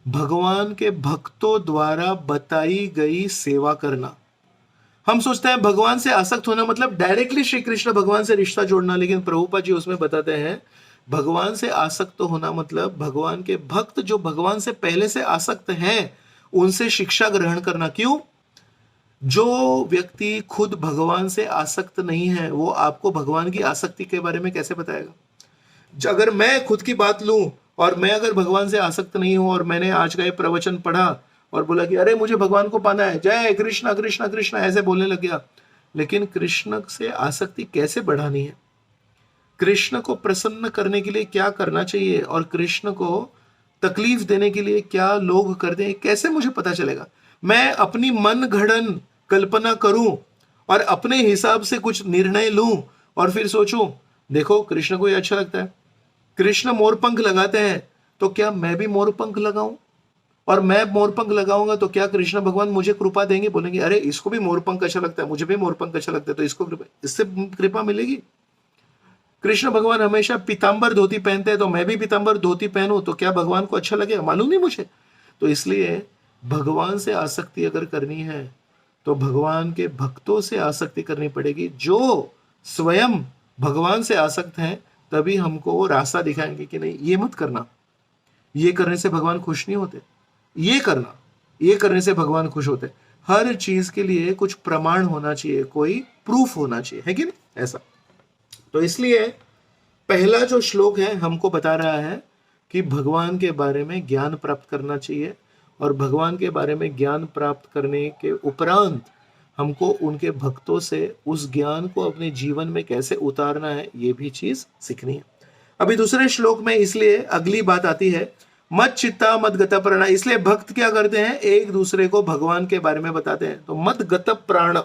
Speaker 1: भगवान के भक्तों द्वारा बताई गई सेवा करना। हम सोचते हैं भगवान से आसक्त होना मतलब डायरेक्टली श्री कृष्ण भगवान से रिश्ता जोड़ना, लेकिन प्रभुपाद जी उसमें बताते हैं भगवान से आसक्त होना मतलब भगवान के भक्त जो भगवान से पहले से आसक्त हैं उनसे शिक्षा ग्रहण करना। क्यों? जो व्यक्ति खुद भगवान से आसक्त नहीं है वो आपको भगवान की आसक्ति के बारे में कैसे बताएगा? अगर मैं खुद की बात लूं और मैं अगर भगवान से आसक्त नहीं हूं और मैंने आज का ये प्रवचन पढ़ा और बोला कि अरे मुझे भगवान को पाना है, जय कृष्णा कृष्णा कृष्णा ऐसे बोलने लग गया, लेकिन कृष्ण से आसक्ति कैसे बढ़ानी है, कृष्ण को प्रसन्न करने के लिए क्या करना चाहिए और कृष्ण को तकलीफ देने के लिए क्या लोग करते हैं, कैसे मुझे पता चलेगा? मैं अपनी मन घड़न कल्पना करूं और अपने हिसाब से कुछ निर्णय लूं और फिर सोचूं देखो कृष्ण को ये अच्छा लगता है, कृष्ण मोरपंख लगाते हैं तो क्या मैं भी मोरपंख लगाऊं? और मैं मोरपंख लगाऊंगा तो क्या कृष्ण भगवान मुझे कृपा देंगे? बोलेंगे अरे इसको भी मोरपंख अच्छा लगता है, मुझे भी मोरपंख अच्छा लगता है, तो इसको कृपा, इससे कृपा मिलेगी। कृष्ण भगवान हमेशा पीतांबर धोती पहनते हैं तो मैं भी पीतांबर धोती पहनूं तो क्या भगवान को अच्छा लगेगा? मालूम नहीं मुझे। तो इसलिए भगवान से आसक्ति अगर करनी है तो भगवान के भक्तों से आसक्ति करनी पड़ेगी जो स्वयं भगवान से आसक्त हैं, तभी हमको वो रास्ता दिखाएंगे कि नहीं ये मत करना, ये करने से भगवान खुश नहीं होते, ये करना, ये करने से भगवान खुश होते। हर चीज के लिए कुछ प्रमाण होना चाहिए, कोई प्रूफ होना चाहिए, है कि नहीं? ऐसा। तो इसलिए पहला जो श्लोक है हमको बता रहा है कि भगवान के बारे में ज्ञान प्राप्त करना चाहिए और भगवान के बारे में ज्ञान प्राप्त करने के उपरांत हमको उनके भक्तों से उस ज्ञान को अपने जीवन में कैसे उतारना है ये भी चीज सीखनी है। अभी दूसरे श्लोक में इसलिए अगली बात आती है, मत चित्ता मत गत प्राण। इसलिए भक्त क्या करते हैं, एक दूसरे को भगवान के बारे में बताते हैं। तो मत गत प्राण,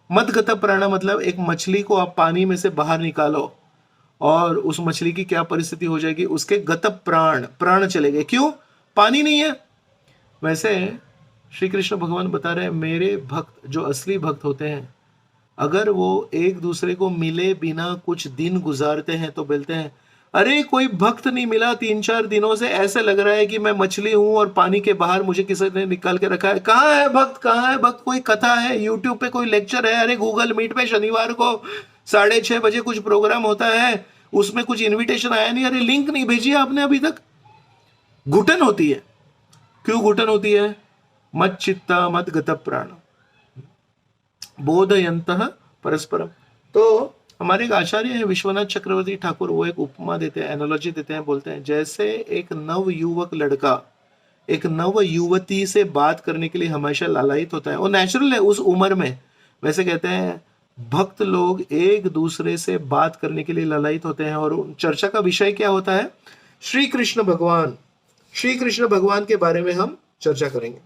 Speaker 1: मत गत प्राण मतलब एक मछली को आप पानी में से बाहर निकालो और उस मछली की क्या परिस्थिति हो जाएगी, उसके गत प्राण, प्राण चले गए। क्यों? पानी नहीं है। वैसे श्री कृष्ण भगवान बता रहे हैं मेरे भक्त जो असली भक्त होते हैं अगर वो एक दूसरे को मिले बिना कुछ दिन गुजारते हैं तो बोलते हैं अरे कोई भक्त नहीं मिला 3-4 दिनों से, ऐसे लग रहा है कि मैं मछली हूं और पानी के बाहर मुझे किसी ने निकाल के रखा है। कहाँ है भक्त, कहाँ है भक्त? कोई कथा है, यूट्यूब पे कोई लेक्चर है, अरे गूगल मीट पे शनिवार को 6:30 बजे कुछ प्रोग्राम होता है, उसमें कुछ इन्विटेशन आया नहीं, अरे लिंक नहीं भेजी आपने अभी तक। घुटन होती है। क्यों घुटन होती है? मत चित्ता मत गत प्राण बोधयंतः परस्परम। तो हमारे एक आचार्य हैं विश्वनाथ चक्रवर्ती ठाकुर, वो एक उपमा देते हैं, एनालॉजी देते हैं, बोलते हैं जैसे एक नव युवक लड़का एक नव युवती से बात करने के लिए हमेशा लालायित होता है, वो नेचुरल है उस उम्र में। वैसे कहते हैं भक्त लोग एक दूसरे से बात करने के लिए लालायित होते हैं। और चर्चा का विषय क्या होता है? श्री कृष्ण भगवान। श्री कृष्ण भगवान के बारे में हम चर्चा करेंगे।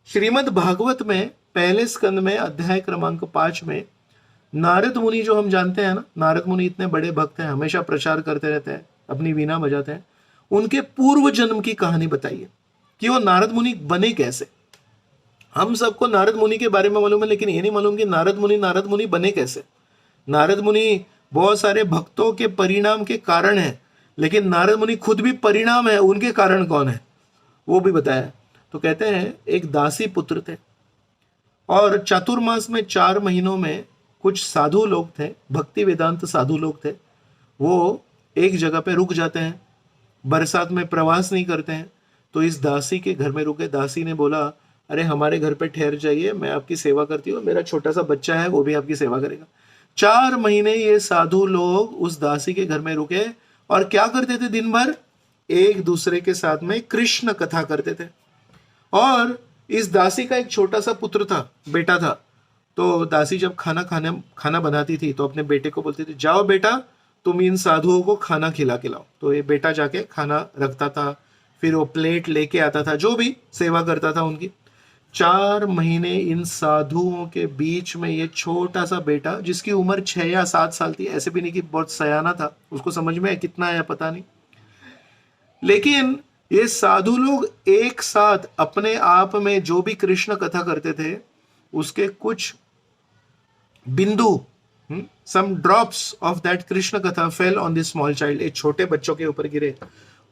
Speaker 1: श्रीमद् भागवत में पहले स्कंद में अध्याय क्रमांक 5 में नारद मुनि, जो हम जानते हैं ना, नारद मुनि इतने बड़े भक्त हैं, हमेशा प्रचार करते रहते हैं, अपनी वीणा बजाते हैं। उनके पूर्व जन्म की कहानी बताइए कि वो नारद मुनि बने कैसे। हम सबको नारद मुनि के बारे में मालूम है, लेकिन ये नहीं मालूम कि नारद मुनि बने कैसे। नारद मुनि बहुत सारे भक्तों के परिणाम के कारण है, लेकिन नारद मुनि खुद भी परिणाम है, उनके कारण कौन है वो भी बताया। तो कहते हैं एक दासी पुत्र थे और चातुर्मास में 4 महीनों में कुछ साधु लोग थे, भक्ति वेदांत साधु लोग थे, वो एक जगह पे रुक जाते हैं, बरसात में प्रवास नहीं करते हैं। तो इस दासी के घर में रुके। दासी ने बोला, अरे हमारे घर पे ठहर जाइए, मैं आपकी सेवा करती हूँ, मेरा छोटा सा बच्चा है वो भी आपकी सेवा करेगा। 4 महीने ये साधु लोग उस दासी के घर में रुके और क्या करते थे? दिन भर एक दूसरे के साथ में कृष्ण कथा करते थे। और इस दासी का एक छोटा सा पुत्र था, बेटा था। तो दासी जब खाना बनाती थी तो अपने बेटे को बोलती थी, जाओ बेटा तुम इन साधुओं को खाना खिला के लाओ। तो ये बेटा जाके खाना रखता था, फिर वो प्लेट लेके आता था, जो भी सेवा करता था उनकी। 4 महीने इन साधुओं के बीच में ये छोटा सा बेटा, जिसकी उम्र 6 या 7 साल थी, ऐसे भी नहीं कि बहुत सयाना था, उसको समझ में कितना आया पता नहीं, लेकिन ये साधु लोग एक साथ अपने आप में जो भी कृष्ण कथा करते थे उसके कुछ बिंदु, सम ड्रॉप्स ऑफ दैट कृष्ण कथा fell on this small child, एक छोटे बच्चों के ऊपर गिरे।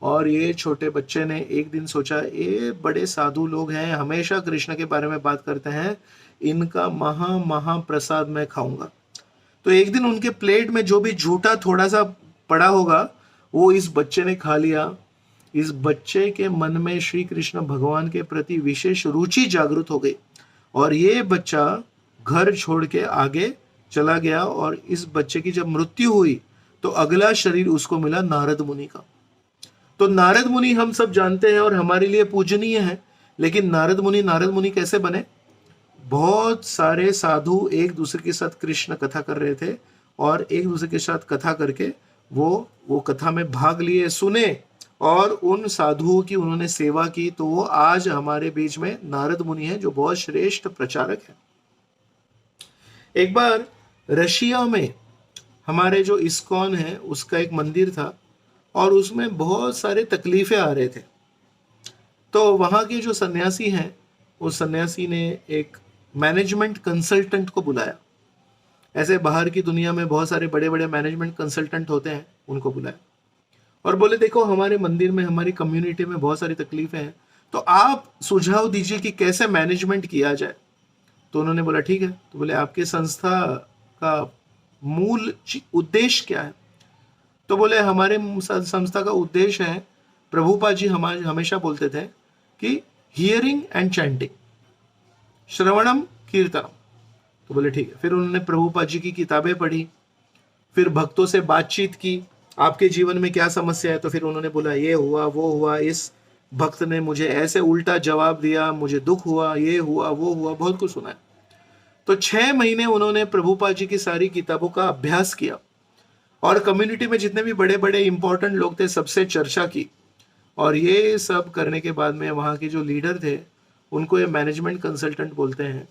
Speaker 1: और ये छोटे बच्चे ने एक दिन सोचा, ये बड़े साधु लोग हैं, हमेशा कृष्ण के बारे में बात करते हैं, इनका महा प्रसाद मैं खाऊंगा। तो एक दिन उनके प्लेट में जो भी झूठा थोड़ा सा पड़ा होगा वो इस बच्चे ने खा लिया। इस बच्चे के मन में श्री कृष्ण भगवान के प्रति विशेष रुचि जागृत हो गई और ये बच्चा घर छोड़ के आगे चला गया। और इस बच्चे की जब मृत्यु हुई तो अगला शरीर उसको मिला नारद मुनि का। तो नारद मुनि हम सब जानते हैं और हमारे लिए पूजनीय है, लेकिन नारद मुनि कैसे बने? बहुत सारे साधु एक दूसरे के साथ कृष्ण कथा कर रहे थे और एक दूसरे के साथ कथा करके वो कथा में भाग लिए, सुने और उन साधुओं की उन्होंने सेवा की। तो वो आज हमारे बीच में नारद मुनि है, जो बहुत श्रेष्ठ प्रचारक है। एक बार रशिया में हमारे जो इस्कॉन है उसका एक मंदिर था और उसमें बहुत सारे तकलीफें आ रहे थे। तो वहाँ के जो सन्यासी हैं, उस सन्यासी ने एक मैनेजमेंट कंसल्टेंट को बुलाया। ऐसे बाहर की दुनिया में बहुत सारे बड़े बड़े मैनेजमेंट कंसल्टेंट होते हैं, उनको बुलाया और बोले, देखो हमारे मंदिर में, हमारी कम्युनिटी में बहुत सारी तकलीफें हैं, तो आप सुझाव दीजिए कि कैसे मैनेजमेंट किया जाए। तो उन्होंने बोला ठीक है। तो बोले, आपकी संस्था का मूल उद्देश्य क्या है? तो बोले, हमारे संस्था का उद्देश्य है, प्रभुपाद जी हमारे हमेशा बोलते थे कि हियरिंग एंड चैंटिंग, श्रवणम कीर्तनम। तो बोले ठीक है। फिर उन्होंने प्रभुपाद जी की किताबें पढ़ी, फिर भक्तों से बातचीत की, आपके जीवन में क्या समस्या है? तो फिर उन्होंने बोला, ये हुआ वो हुआ, इस भक्त ने मुझे ऐसे उल्टा जवाब दिया, मुझे दुख हुआ, ये हुआ वो हुआ, बहुत कुछ सुना है। तो 6 महीने उन्होंने प्रभुपाद जी की सारी किताबों का अभ्यास किया और कम्युनिटी में जितने भी बड़े बड़े इंपॉर्टेंट लोग थे सबसे चर्चा की। और ये सब करने के बाद में वहाँ के जो लीडर थे उनको ये मैनेजमेंट कंसल्टेंट बोलते हैं,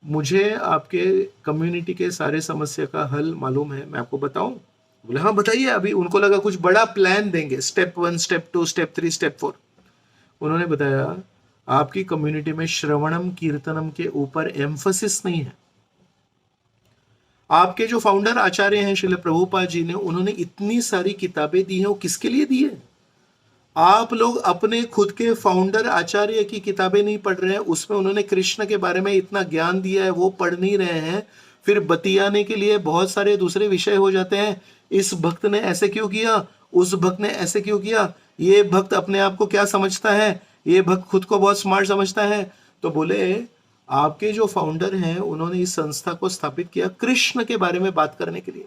Speaker 1: मुझे आपके कम्युनिटी के सारे समस्या का हल मालूम है, मैं आपको बताऊं? बोले हाँ बताइए। अभी उनको लगा कुछ बड़ा प्लान देंगे, स्टेप 1, स्टेप 2, स्टेप 3, स्टेप 4। उन्होंने बताया, आपकी कम्युनिटी में श्रवणम कीर्तनम के ऊपर एम्फसिस नहीं है। आपके जो फाउंडर आचार्य हैं श्रील प्रभुपाद जी ने, उन्होंने इतनी सारी किताबें दी हैं, वो किसके लिए दी है? आप लोग अपने खुद के फाउंडर आचार्य की किताबें नहीं पढ़ रहे हैं, उसमें उन्होंने कृष्ण के बारे में इतना ज्ञान दिया है, वो पढ़ नहीं रहे हैं। फिर बतियाने के लिए बहुत सारे दूसरे विषय हो जाते हैं। इस भक्त ने ऐसे क्यों किया, उस भक्त ने ऐसे क्यों किया, ये भक्त अपने आप को क्या समझता है, ये भक्त खुद को बहुत स्मार्ट समझता है। तो बोले आपके जो फाउंडर हैं उन्होंने इस संस्था को स्थापित किया कृष्ण के बारे में बात करने के लिए,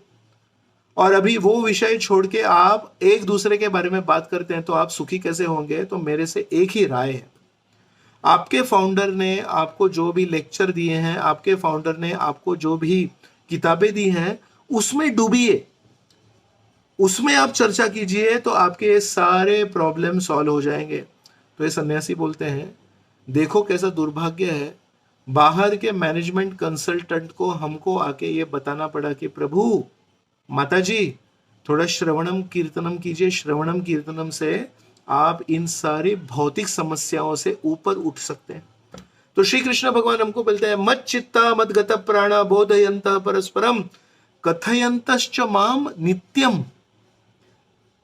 Speaker 1: और अभी वो विषय छोड़ के आप एक दूसरे के बारे में बात करते हैं, तो आप सुखी कैसे होंगे? तो मेरे से एक ही राय है, आपके फाउंडर ने आपको जो भी लेक्चर दिए हैं, आपके फाउंडर ने आपको जो भी किताबें दी हैं, उसमें डूबिए, उसमें आप चर्चा कीजिए, तो आपके सारे प्रॉब्लम सॉल्व हो जाएंगे। तो ये सन्यासी बोलते हैं, देखो कैसा दुर्भाग्य है, बाहर के मैनेजमेंट कंसल्टेंट को हमको आके ये बताना पड़ा कि प्रभु माताजी थोड़ा श्रवणम कीर्तनम कीजिए, श्रवणम कीर्तनम से आप इन सारी भौतिक समस्याओं से ऊपर उठ सकते हैं। तो श्री कृष्ण भगवान हमको बोलते हैं, मत चित्ता मत गत प्राणा बोधयंत परस्परम कथयंतश्च माम नित्यम।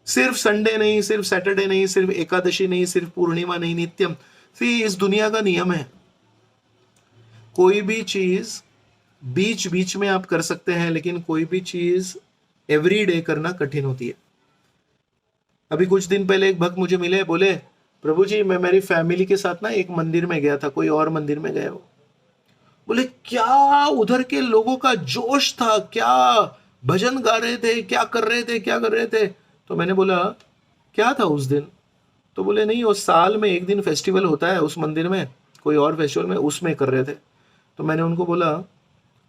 Speaker 1: सिर्फ संडे नहीं, सिर्फ सैटरडे नहीं, सिर्फ एकादशी नहीं, सिर्फ पूर्णिमा नहीं, नित्यम। इस दुनिया का नियम है, कोई भी चीज बीच बीच में आप कर सकते हैं, लेकिन कोई भी चीज एवरी डे करना कठिन होती है। अभी कुछ दिन पहले एक भक्त मुझे मिले, बोले प्रभु जी मैं मेरी फैमिली के साथ ना एक मंदिर में गया था, कोई और मंदिर में गया हो। बोले क्या उधर के लोगों का जोश था, क्या भजन गा रहे थे, क्या कर रहे थे, क्या कर रहे थे। तो मैंने बोला क्या था उस दिन? तो बोले नहीं, वो साल में एक दिन फेस्टिवल होता है उस मंदिर में, कोई और फेस्टिवल में, उसमें कर रहे थे। तो मैंने उनको बोला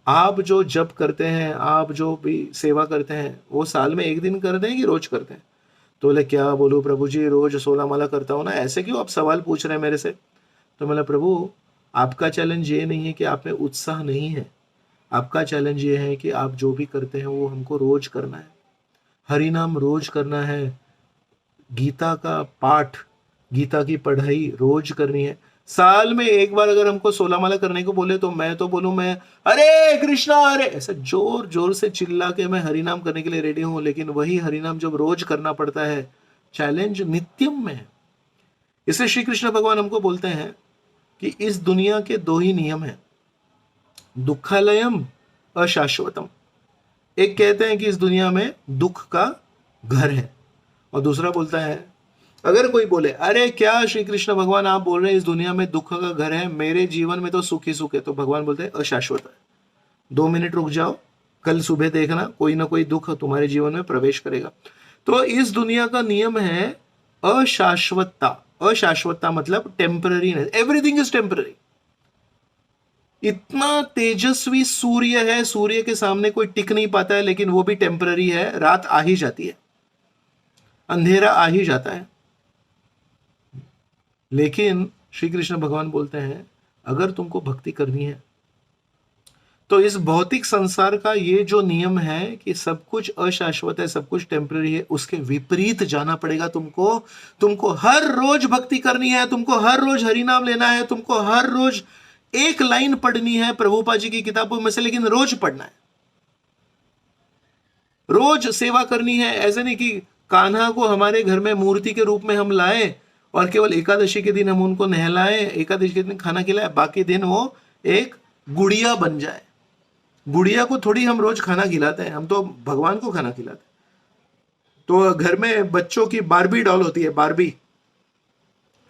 Speaker 1: आप जो जप करते हैं, आप जो भी सेवा करते हैं, वो साल में एक दिन करते हैं कि रोज करते हैं? तो बोले क्या बोलूं प्रभु जी, रोज 16 माला करता हूं ना, ऐसे क्यों आप सवाल पूछ रहे हैं मेरे से? तो बोला प्रभु आपका चैलेंज ये नहीं है कि आप में उत्साह नहीं है, आपका चैलेंज ये है कि आप जो भी करते हैं वो हमको रोज करना है, हरि नाम रोज करना है, गीता का पाठ, गीता की पढ़ाई रोज करनी है। साल में एक बार अगर हमको 16 माला करने को बोले, तो मैं तो बोलूं मैं हरे कृष्णा हरे, ऐसे जोर जोर से चिल्ला के मैं हरिनाम करने के लिए रेडी हूं, लेकिन वही हरिनाम जब रोज करना पड़ता है, चैलेंज नित्यम में है। इसलिए श्री कृष्ण भगवान हमको बोलते हैं कि इस दुनिया के दो ही नियम हैं, दुखालयम अशाश्वतम। एक कहते हैं कि इस दुनिया में दुख का घर है, और दूसरा बोलता है, अगर कोई बोले अरे क्या श्री कृष्ण भगवान आप बोल रहे हैं इस दुनिया में दुख का घर है, मेरे जीवन में तो सुख ही सुख है, तो भगवान बोलते हैं अशाश्वत है, 2 मिनट रुक जाओ, कल सुबह देखना कोई ना कोई दुख तुम्हारे जीवन में प्रवेश करेगा। तो इस दुनिया का नियम है अशाश्वतता। अशाश्वतता मतलब टेम्पररीनेस, एवरीथिंग इज टेम्पररी। इतना तेजस्वी सूर्य है, सूर्य के सामने कोई टिक नहीं पाता है, लेकिन वो भी टेम्पररी है, रात आ ही जाती है, अंधेरा आ ही जाता है। लेकिन श्री कृष्ण भगवान बोलते हैं अगर तुमको भक्ति करनी है, तो इस भौतिक संसार का ये जो नियम है कि सब कुछ अशाश्वत है, सब कुछ टेम्पररी है, उसके विपरीत जाना पड़ेगा तुमको। तुमको हर रोज भक्ति करनी है, तुमको हर रोज हरिनाम लेना है, तुमको हर रोज एक लाइन पढ़नी है प्रभुपाद जी की किताबों में से, लेकिन रोज पढ़ना है, रोज सेवा करनी है। ऐसे नहीं कि कान्हा को हमारे घर में मूर्ति के रूप में हम लाए और केवल एकादशी के दिन हम उनको नहलाए, एकादशी के दिन खाना खिलाए, बाकी दिन वो एक गुड़िया बन जाए। गुड़िया को थोड़ी हम रोज खाना खिलाते हैं, हम तो भगवान को खाना खिलाते हैं। तो घर में बच्चों की बारबी डॉल होती है, बारबी।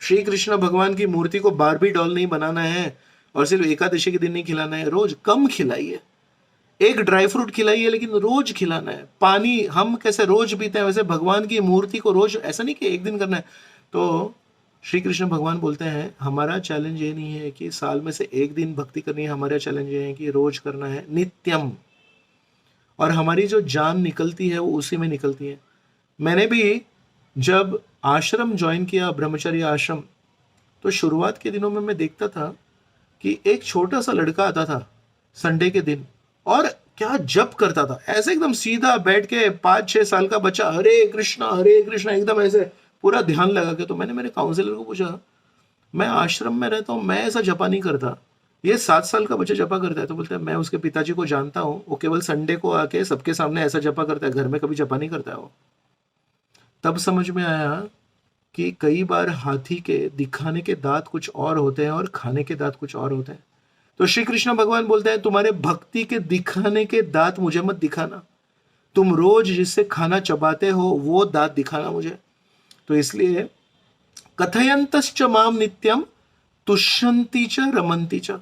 Speaker 1: श्री कृष्ण भगवान की मूर्ति को बारबी डॉल नहीं बनाना है, और सिर्फ एकादशी के दिन नहीं खिलाना है, रोज कम खिलाइए, एक ड्राई फ्रूट खिलाइए, लेकिन रोज खिलाना है। पानी हम कैसे रोज पीते हैं, वैसे भगवान की मूर्ति को रोज, ऐसा नहीं कि एक दिन करना है। तो श्री कृष्ण भगवान बोलते हैं हमारा चैलेंज ये नहीं है कि साल में से एक दिन भक्ति करनी है, हमारा चैलेंज ये है कि रोज करना है, नित्यम। और हमारी जो जान निकलती है वो उसी में निकलती है। मैंने भी जब आश्रम ज्वाइन किया, ब्रह्मचर्य आश्रम, तो शुरुआत के दिनों में मैं देखता था कि एक छोटा सा लड़का आता था संडे के दिन, और क्या जप करता था, ऐसे एकदम सीधा बैठ के, 5-6 साल का बच्चा, हरे कृष्णा एकदम ऐसे पूरा ध्यान लगा के। तो मैंने मेरे काउंसलर को पूछा, मैं आश्रम में रहता हूँ, मैं ऐसा जपा नहीं करता, ये 7 साल का बच्चा जपा करता है। तो बोलता है मैं उसके पिताजी को जानता हूँ, वो केवल संडे को आके सबके सामने ऐसा जपा करता है, घर में कभी जपा नहीं करता है वो। तब समझ में आया कि कई बार हाथी के दिखाने के दांत कुछ और होते हैं और खाने के दांत कुछ और होते हैं। तो श्री कृष्ण भगवान बोलते हैं तुम्हारे भक्ति के दिखाने के दांत मुझे मत दिखाना, तुम रोज जिससे खाना चबाते हो वो दांत दिखाना मुझे। तो इसलिए कथयंतश्च माम नित्यम तुष्यंती च रमंती च,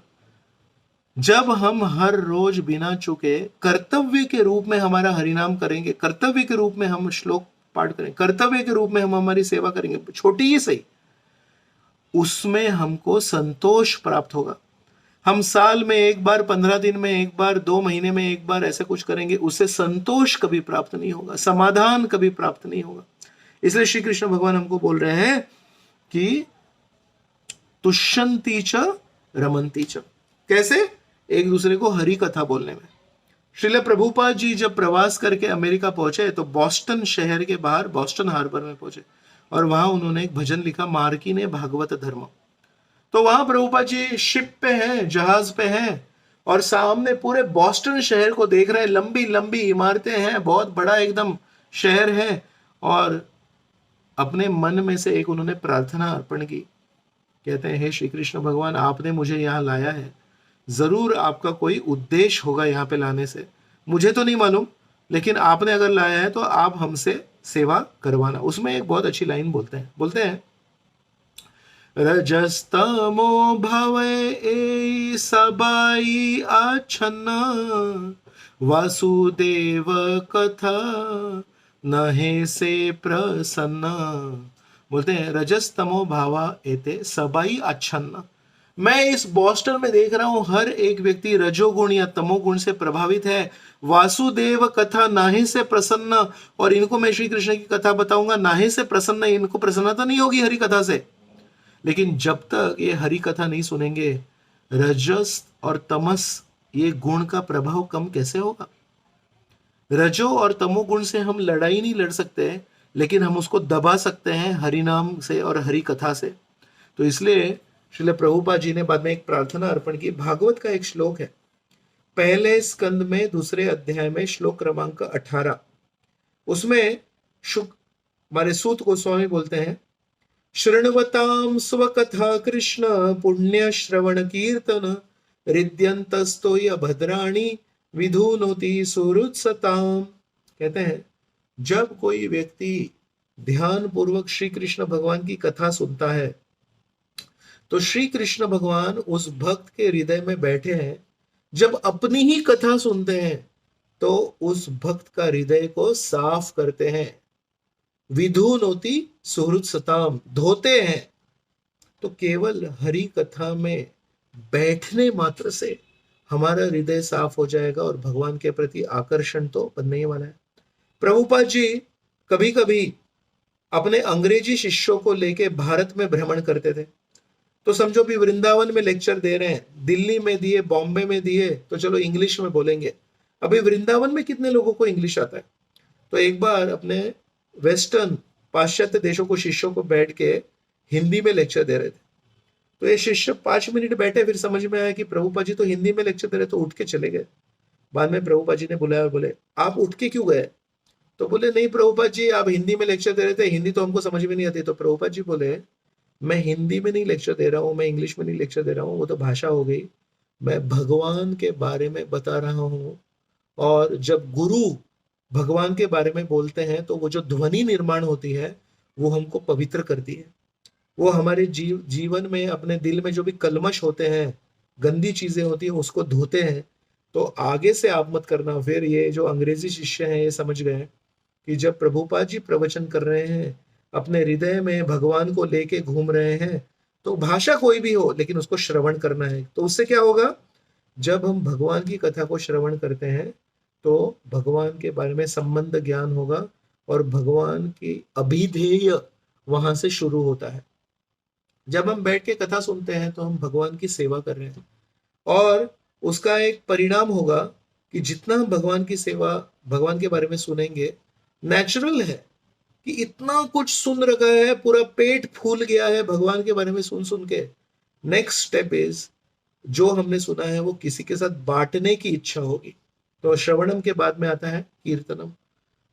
Speaker 1: जब हम हर रोज बिना चुके कर्तव्य के रूप में हमारा हरिनाम करेंगे, कर्तव्य के रूप में हम श्लोक पाठ करेंगे, कर्तव्य के रूप में हम हमारी सेवा करेंगे, छोटी ही सही, उसमें हमको संतोष प्राप्त होगा। हम साल में एक बार, 15 दिन में एक बार, 2 महीने में एक बार ऐसे कुछ करेंगे, उससे संतोष कभी प्राप्त नहीं होगा, समाधान कभी प्राप्त नहीं होगा। इसलिए श्री कृष्ण भगवान हमको बोल रहे हैं कि तुष्यंती च रमंती च, कैसे? एक दूसरे को हरि कथा बोलने में। श्रील प्रभुपाद जी जब प्रवास करके अमेरिका पहुंचे तो बॉस्टन शहर के बाहर बॉस्टन हार्बर में पहुंचे और वहां उन्होंने एक भजन लिखा, मार्की ने भागवत धर्म। तो वहां प्रभुपाद जी शिप पे हैं, जहाज पे हैं और सामने पूरे बॉस्टन शहर को देख रहे हैं, लंबी लंबी इमारतें हैं, बहुत बड़ा एकदम शहर है। और अपने मन में से एक उन्होंने प्रार्थना अर्पण की, कहते हैं हे श्री कृष्ण भगवान, आपने मुझे यहाँ लाया है, जरूर आपका कोई उद्देश्य होगा यहाँ पे लाने से, मुझे तो नहीं मालूम, लेकिन आपने अगर लाया है तो आप हमसे सेवा करवाना। उसमें एक बहुत अच्छी लाइन बोलते हैं रजस्तमो भवे ए सबाई आच्छन्न, वासुदेव कथा नहे से प्रसन्न। बोलते हैं रजस्तमो भावा एते सबाई आच्छन्न, मैं इस बॉस्टन में देख रहा हूं हर एक व्यक्ति रजोगुण या तमोगुण से प्रभावित है। वासुदेव कथा नाहे से प्रसन्न, और इनको मैं श्री कृष्ण की कथा बताऊंगा, नाहे से प्रसन्न, इनको प्रसन्नता नहीं होगी हरि कथा से। लेकिन जब तक ये हरि कथा नहीं सुनेंगे, रजस और तमस ये गुण का प्रभाव कम कैसे होगा? रजो और तमोगुण से हम लड़ाई नहीं लड़ सकते, लेकिन हम उसको दबा सकते हैं हरि नाम से और हरि कथा से। तो इसलिए श्रील प्रभुपाद जी ने बाद में एक प्रार्थना अर्पण की। भागवत का एक श्लोक है, पहले स्कंद में 2 अध्याय में श्लोक क्रमांक 18, उसमें हमारे सूत गोस्वामी बोलते हैं, शृण्वताम स्वकथा कृष्ण पुण्य श्रवण कीर्तन, हृद्यंतस्तोय भद्राणी विधुनोति सुहृत्सताम। कहते हैं जब कोई व्यक्ति ध्यान पूर्वक श्री कृष्ण भगवान की कथा सुनता है तो श्री कृष्ण भगवान उस भक्त के हृदय में बैठे हैं। जब अपनी ही कथा सुनते हैं तो उस भक्त का हृदय को साफ करते हैं, विधुनोति सुहृत्सताम, धोते हैं। तो केवल हरि कथा में बैठने मात्र से हमारा हृदय साफ हो जाएगा और भगवान के प्रति आकर्षण तो बनने ही वाला है। प्रभुपाद जी कभी कभी अपने अंग्रेजी शिष्यों को लेके भारत में भ्रमण करते थे। तो समझो भी वृंदावन में लेक्चर दे रहे हैं, दिल्ली में दिए, बॉम्बे में दिए, तो चलो इंग्लिश में बोलेंगे। अभी वृंदावन में कितने लोगों को इंग्लिश आता है? तो एक बार अपने वेस्टर्न पाश्चात्य देशों को शिष्यों को बैठ के हिंदी में लेक्चर दे रहे थे। तो ये शिष्य 5 मिनट बैठे, फिर समझ में आया कि प्रभुपाद जी तो हिंदी में लेक्चर दे रहे, तो उठ के चले गए। बाद में प्रभुपाद जी ने बुलाया और बोले आप उठ के क्यों गए? तो बोले नहीं प्रभुपाद जी, आप हिंदी में लेक्चर दे रहे थे, हिंदी तो हमको समझ में नहीं आती। तो प्रभुपाद जी बोले मैं हिंदी में नहीं लेक्चर दे रहा हूँ, मैं इंग्लिश में नहीं लेक्चर दे रहा हूँ, वो तो भाषा हो गई, मैं भगवान के बारे में बता रहा हूँ। और जब गुरु भगवान के बारे में बोलते हैं तो वो जो ध्वनि निर्माण होती है वो हमको पवित्र करती है। वो हमारे जीवन में, अपने दिल में जो भी कलमश होते हैं, गंदी चीजें होती है, उसको धोते हैं। तो आगे से आप मत करना। फिर ये जो अंग्रेजी शिष्य हैं ये समझ गए कि जब प्रभुपाद जी प्रवचन कर रहे हैं, अपने हृदय में भगवान को लेके घूम रहे हैं, तो भाषा कोई भी हो लेकिन उसको श्रवण करना है। तो उससे क्या होगा? जब हम भगवान की कथा को श्रवण करते हैं तो भगवान के बारे में संबंध ज्ञान होगा और भगवान की अभिधेय वहां से शुरू होता है। जब हम बैठ के कथा सुनते हैं तो हम भगवान की सेवा कर रहे हैं, और उसका एक परिणाम होगा कि जितना हम भगवान की सेवा, भगवान के बारे में सुनेंगे, नेचुरल है कि इतना कुछ सुन रखा है, पूरा पेट फूल गया है भगवान के बारे में सुन सुन के। नेक्स्ट स्टेप इज जो हमने सुना है वो किसी के साथ बांटने की इच्छा होगी। तो श्रवणम के बाद में आता है कीर्तनम।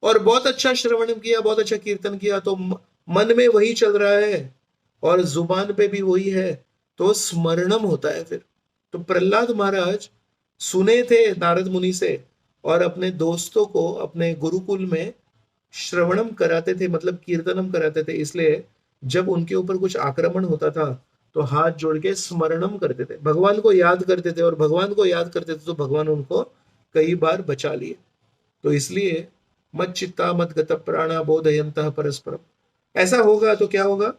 Speaker 1: और बहुत अच्छा श्रवणम किया, बहुत अच्छा कीर्तन किया, तो मन में वही चल रहा है और जुबान पे भी वही है, तो स्मरणम होता है फिर। तो प्रहलाद महाराज सुने थे नारद मुनि से, और अपने दोस्तों को अपने गुरुकुल में श्रवणम कराते थे, मतलब कीर्तनम कराते थे। इसलिए जब उनके ऊपर कुछ आक्रमण होता था तो हाथ जोड़ के स्मरणम करते थे, भगवान को याद करते थे, और भगवान को याद करते थे तो भगवान उनको कई बार बचा लिए। तो इसलिए मत चित्ता मत गत प्राणा बोधयंतः परस्परम, ऐसा होगा तो क्या होगा,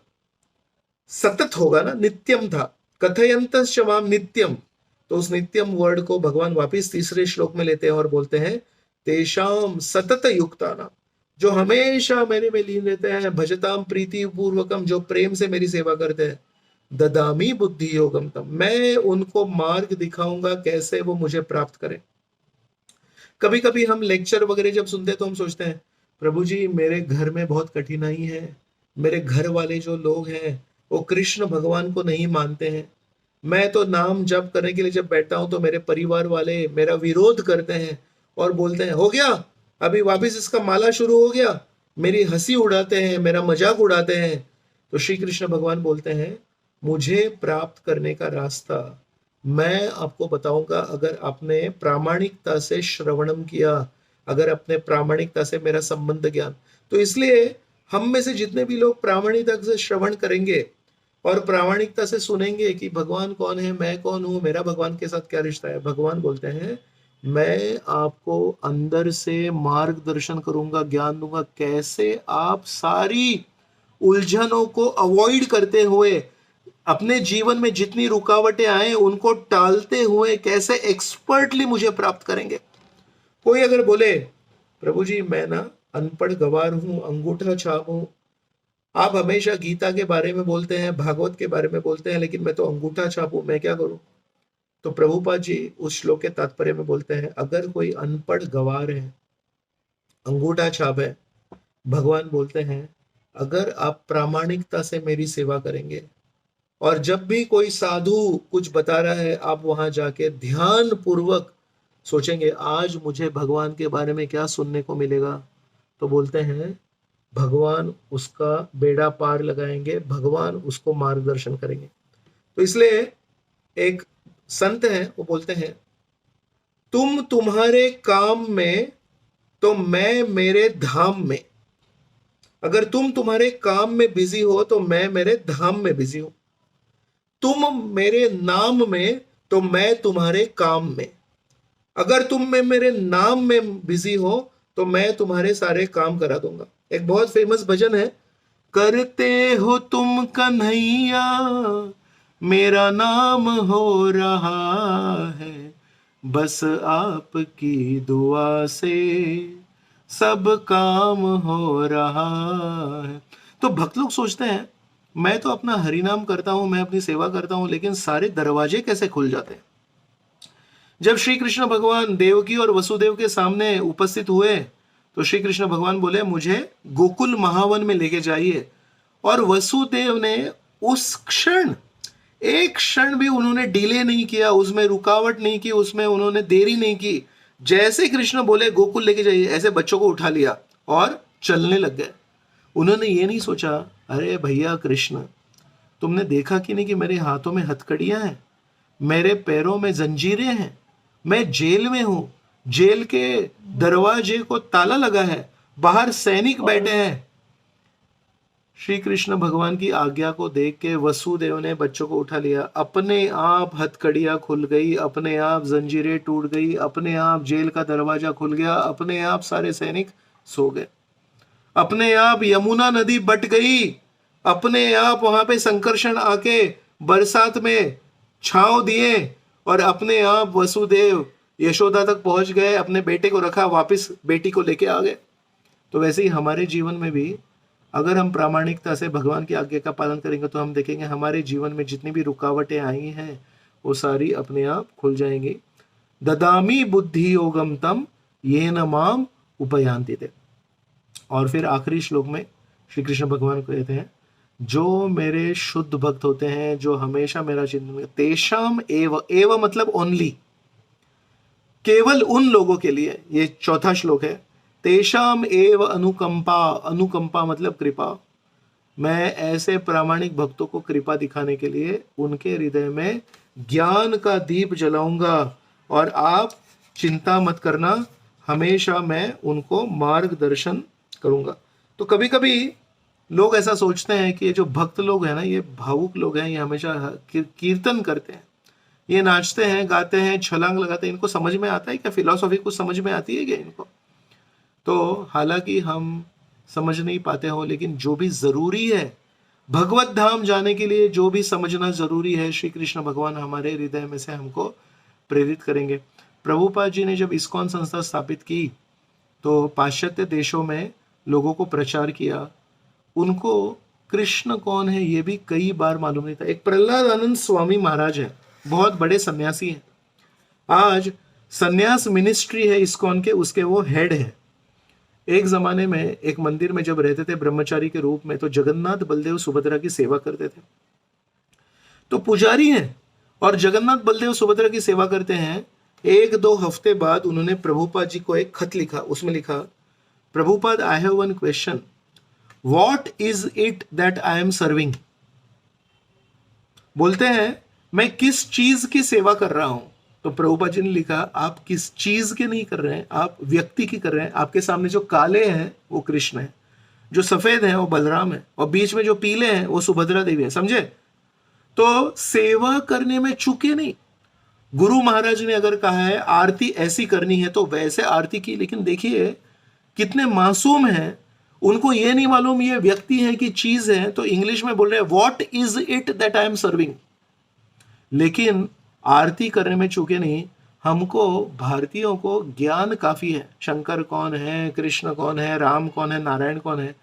Speaker 1: सतत होगा ना। नित्यम था, कथयंत क्षमाम नित्यम, तो उस नित्यम वर्ड को भगवान वापिस तीसरे श्लोक में लेते हैं और बोलते हैं तेषाम सतत युक्ताना, जो हमेशा मेरे में लीन रहते हैं, भजताम प्रीति पूर्वकम, जो प्रेम से मेरी सेवा करते हैं, ददामी बुद्धि योगम तम, मैं उनको मार्ग दिखाऊंगा कैसे वो मुझे प्राप्त करें। कभी कभी हम लेक्चर वगैरह जब सुनते हैं तो हम सोचते हैं प्रभु जी मेरे घर में बहुत कठिनाई है, मेरे घर वाले जो लोग हैं वो कृष्ण भगवान को नहीं मानते हैं, मैं तो नाम जप करने के लिए जब बैठता हूं तो मेरे परिवार वाले मेरा विरोध करते हैं और बोलते हैं हो गया, अभी वापिस इसका माला शुरू हो गया, मेरी हंसी उड़ाते हैं, मेरा मजाक उड़ाते हैं। तो श्री कृष्ण भगवान बोलते हैं मुझे प्राप्त करने का रास्ता मैं आपको बताऊंगा, अगर आपने प्रामाणिकता से श्रवणम किया, अगर अपने प्रामाणिकता से मेरा संबंध ज्ञान। तो इसलिए हम में से जितने भी लोग प्रामाणिकता से श्रवण करेंगे और प्रामाणिकता से सुनेंगे कि भगवान कौन है, मैं कौन हूं, मेरा भगवान के साथ क्या रिश्ता है, भगवान बोलते हैं मैं आपको अंदर से मार्गदर्शन करूंगा, ज्ञान दूंगा, कैसे आप सारी उलझनों को अवॉइड करते हुए अपने जीवन में जितनी रुकावटें आए उनको टालते हुए कैसे एक्सपर्टली मुझे प्राप्त करेंगे। कोई अगर बोले प्रभु जी मैं ना अनपढ़ गवार हूं, अंगूठा छाप हूं, आप हमेशा गीता के बारे में बोलते हैं, भागवत के बारे में बोलते हैं, लेकिन मैं तो अंगूठा छाप हूं, मैं क्या करूं। तो प्रभुपाद जी उस श्लोक के तात्पर्य में बोलते हैं अगर कोई अनपढ़ गवार है, अंगूठा छाप है, भगवान बोलते हैं अगर आप प्रामाणिकता से मेरी सेवा करेंगे, और जब भी कोई साधु कुछ बता रहा है आप वहां जाके ध्यान पूर्वक सोचेंगे आज मुझे भगवान के बारे में क्या सुनने को मिलेगा, तो बोलते हैं भगवान उसका बेड़ा पार लगाएंगे, भगवान उसको मार्गदर्शन करेंगे। तो इसलिए एक संत है वो बोलते हैं तुम तुम्हारे काम में तो मैं मेरे धाम में, अगर तुम तुम्हारे काम में बिजी हो तो मैं मेरे धाम में बिजी हूं, तुम मेरे नाम में तो मैं तुम्हारे काम में, अगर तुम में मेरे नाम में बिजी हो तो मैं तुम्हारे सारे काम करा दूंगा। एक बहुत फेमस भजन है, करते हो तुम कन्हैया मेरा नाम हो रहा है, बस आपकी दुआ से सब काम हो रहा है। तो भक्त लोग सोचते हैं मैं तो अपना हरि नाम करता हूं, मैं अपनी सेवा करता हूं, लेकिन सारे दरवाजे कैसे खुल जाते हैं। जब श्री कृष्ण भगवान देवकी और वसुदेव के सामने उपस्थित हुए तो श्री कृष्ण भगवान बोले मुझे गोकुल महावन में लेके जाइए, और वसुदेव ने उस क्षण एक क्षण भी उन्होंने डिले नहीं किया, उसमें रुकावट नहीं की, उसमें उन्होंने देरी नहीं की। जैसे कृष्ण बोले गोकुल लेके जाइए, ऐसे बच्चों को उठा लिया और चलने लग गए। उन्होंने ये नहीं सोचा अरे भैया कृष्ण तुमने देखा कि नहीं कि मेरे हाथों में हथकड़ियां हैं, मेरे पैरों में जंजीरें हैं, मैं जेल में हूं, जेल के दरवाजे को ताला लगा है, बाहर सैनिक बैठे हैं। श्री कृष्ण भगवान की आज्ञा को देख के वसुदेव ने बच्चों को उठा लिया, अपने आप हथकड़ियां खुल गई, अपने आप जंजीरें टूट गई, अपने आप जेल का दरवाजा खुल गया, अपने आप सारे सैनिक सो गए, अपने आप यमुना नदी बट गई, अपने आप वहां पे संकर्षण आके बरसात में छांव दिए, और अपने आप वसुदेव यशोदा तक पहुंच गए, अपने बेटे को रखा, वापस बेटी को लेके आ गए। तो वैसे ही हमारे जीवन में भी अगर हम प्रामाणिकता से भगवान की आज्ञा का पालन करेंगे तो हम देखेंगे हमारे जीवन में जितनी भी रुकावटें आई हैं वो सारी अपने आप खुल जाएंगी। ददामी बुद्धि योगम तम ये न माम उपयांति थे। और फिर आखिरी श्लोक में श्री कृष्ण भगवान कहते हैं जो मेरे शुद्ध भक्त होते हैं, जो हमेशा मेरा चिंतन, तेषाम एव, एव मतलब ओनली, केवल उन लोगों के लिए, ये चौथा श्लोक है। तेषाम एव अनुकंपा, अनुकंपा मतलब कृपा, मैं ऐसे प्रामाणिक भक्तों को कृपा दिखाने के लिए उनके हृदय में ज्ञान का दीप जलाऊंगा, और आप चिंता मत करना, हमेशा मैं उनको मार्गदर्शन करूंगा। तो कभी कभी लोग ऐसा सोचते हैं कि ये जो भक्त लोग हैं ना, ये भावुक लोग हैं, ये हमेशा कीर्तन करते हैं, ये नाचते हैं, गाते हैं, छलांग लगाते हैं, इनको समझ में आता है क्या? फिलॉसफी कुछ समझ में आती है क्या इनको? तो हालांकि हम समझ नहीं पाते हो, लेकिन जो भी जरूरी है भगवत धाम जाने के लिए, जो भी समझना जरूरी है, श्री कृष्ण भगवान हमारे हृदय में से हमको प्रेरित करेंगे। प्रभुपाद जी ने जब इस्कॉन संस्था स्थापित की तो पाश्चात्य देशों में लोगों को प्रचार किया, उनको कृष्ण कौन है ये भी कई बार मालूम नहीं था। एक प्रहलाद आनंद स्वामी महाराज है, बहुत बड़े सन्यासी हैं, आज सन्यास मिनिस्ट्री है इस्कॉन के, उसके वो हेड है। एक जमाने में एक मंदिर में जब रहते थे ब्रह्मचारी के रूप में, तो जगन्नाथ बलदेव सुभद्रा की सेवा करते थे। तो पुजारी हैं और जगन्नाथ बलदेव सुभद्रा की सेवा करते हैं। एक दो हफ्ते बाद उन्होंने प्रभुपाद जी को एक खत लिखा, उसमें लिखा, Prabhupada, I have one question, what is it that I am serving? बोलते हैं मैं किस चीज की सेवा कर रहा हूं? तो प्रभुपाद जी ने लिखा, आप किस चीज के नहीं कर रहे हैं, आप व्यक्ति की कर रहे हैं। आपके सामने जो काले हैं वो कृष्ण है, जो सफेद हैं वो बलराम है, और बीच में जो पीले हैं वो सुभद्रा देवी है। समझे? तो सेवा करने में चूके नहीं। गुरु महाराज ने अगर कहा है आरती ऐसी करनी है तो वैसे आरती की, लेकिन देखिए कितने मासूम हैं, उनको ये नहीं मालूम ये व्यक्ति है कि चीज है, तो इंग्लिश में बोल रहे हैं what is it that I am serving. लेकिन आरती करने में चूके नहीं। हमको भारतीयों को ज्ञान काफी है, शंकर कौन है, कृष्ण कौन है, राम कौन है, नारायण कौन है,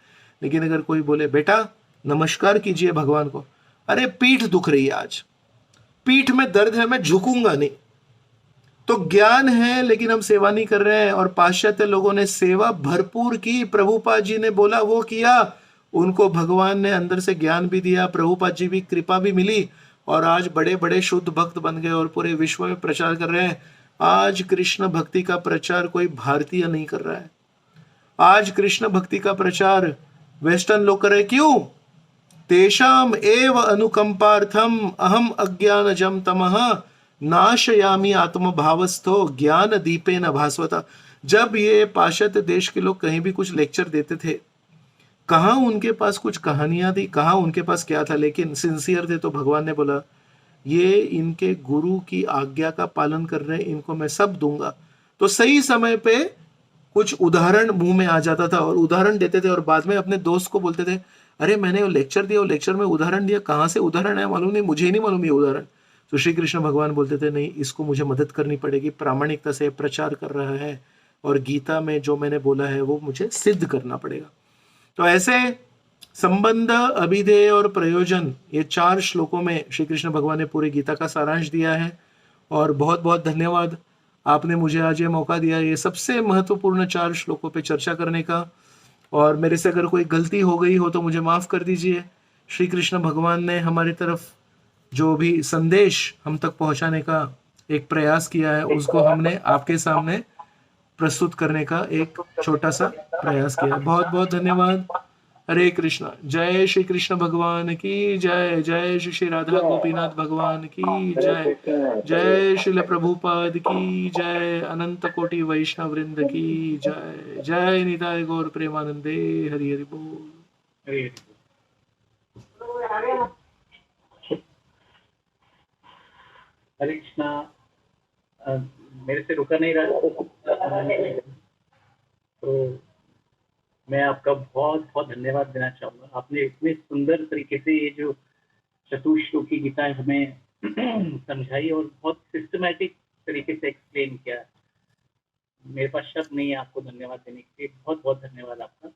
Speaker 1: लेकिन अगर कोई बोले बेटा नमस्कार कीजिए भगवान को, अरे पीठ दुख रही है आज, पीठ में दर्द है, मैं झुकूंगा नहीं। तो ज्ञान है लेकिन हम सेवा नहीं कर रहे हैं। और पाश्चात्य लोगों ने सेवा भरपूर की, प्रभुपाद जी ने बोला वो किया, उनको भगवान ने अंदर से ज्ञान भी दिया, प्रभुपाद जी भी कृपा भी मिली, और आज बड़े बड़े शुद्ध भक्त बन गए और पूरे विश्व में प्रचार कर रहे हैं। आज कृष्ण भक्ति का प्रचार कोई भारतीय नहीं कर रहा है, आज कृष्ण भक्ति का प्रचार वेस्टर्न लोग कर रहे हैं। क्यों? तेषाम एव अनुकंपार्थम अहम अज्ञानजम तमः नाशयामी आत्मभावस्थो ज्ञान दीपेन भास्वता। जब ये पाश्चात्य देश के लोग कहीं भी कुछ लेक्चर देते थे, कहाँ उनके पास कुछ कहानियां थी, कहाँ उनके पास क्या था, लेकिन सिंसियर थे। तो भगवान ने बोला ये इनके गुरु की आज्ञा का पालन कर रहे हैं, इनको मैं सब दूंगा। तो सही समय पे कुछ उदाहरण मुंह में आ जाता था और उदाहरण देते थे, और बाद में अपने दोस्त को बोलते थे, अरे मैंने वो लेक्चर दिया, वो लेक्चर में उदाहरण दिया, कहाँ से उदाहरण है मालूम नहीं, मुझे ही नहीं मालूम ये उदाहरण। तो श्री कृष्ण भगवान बोलते थे नहीं, इसको मुझे मदद करनी पड़ेगी, प्रामाणिकता से प्रचार कर रहा है और गीता में जो मैंने बोला है वो मुझे सिद्ध करना पड़ेगा। तो ऐसे संबंध, अभिधेय और प्रयोजन, ये 4 श्लोकों में श्री कृष्ण भगवान ने पूरी गीता का सारांश दिया है। और बहुत बहुत धन्यवाद, आपने मुझे आज ये मौका दिया ये सबसे महत्वपूर्ण 4 श्लोकों पे चर्चा करने का। और मेरे से अगर कोई गलती हो गई हो तो मुझे माफ कर दीजिए। श्री कृष्ण भगवान ने हमारी तरफ जो भी संदेश हम तक पहुंचाने का एक प्रयास किया है, उसको हमने आपके सामने प्रस्तुत करने का एक छोटा सा प्रयास किया। बहुत बहुत धन्यवाद। हरे कृष्णा। जय श्री कृष्ण भगवान की जय, जय श्री श्री राधा गोपीनाथ भगवान की जय, जय श्रील प्रभुपाद की जय, अनंत कोटि वैष्णव वृंद की जय, जय निताय गौर प्रेमानंदे। हरि हरि बोल।
Speaker 2: हरे कृष्णा। मेरे से रुका नहीं रहा, तो मैं आपका बहुत बहुत धन्यवाद देना चाहूँगा। आपने इतने सुंदर तरीके से ये जो चतुश्लोकी गीता हमें समझाई और बहुत सिस्टमैटिक तरीके से एक्सप्लेन किया। मेरे पास शब्द नहीं है आपको धन्यवाद देने के लिए, बहुत बहुत धन्यवाद आपका।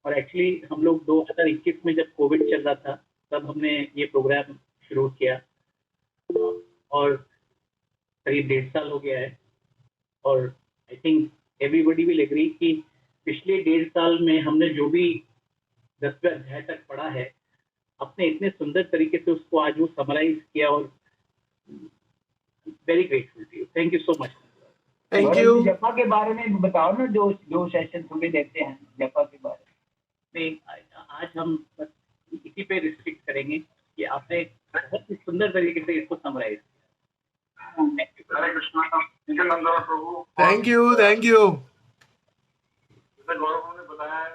Speaker 2: और एक्चुअली हम लोग 2021 में जब कोविड चल रहा था तब हमने ये प्रोग्राम शुरू किया, और करीब 1.5 साल हो गया है। और I think everybody will agree कि पिछले 1.5 साल में हमने जो भी 10वें अध्याय तक पढ़ा है आपने इतने सुंदर तरीके से उसको आज वो समराइज किया और very grateful to you, thank you so much.
Speaker 1: Thank
Speaker 3: Gaurav
Speaker 1: you.
Speaker 3: जी, जपा के बारे में बताओ ना, जो सेशन तुम्हें देते हैं जपा के बारे में।
Speaker 2: नहीं, आज हम बस इसी पे रिस्ट्रिक्ट करेंगे कि आपने बहुत ही सुंदर तरीके से इसको समराइज किया। Thank you.
Speaker 3: Hare Krishna, Nityananda Prabhu.
Speaker 1: Thank you, thank you.
Speaker 3: Gaurav ने बताया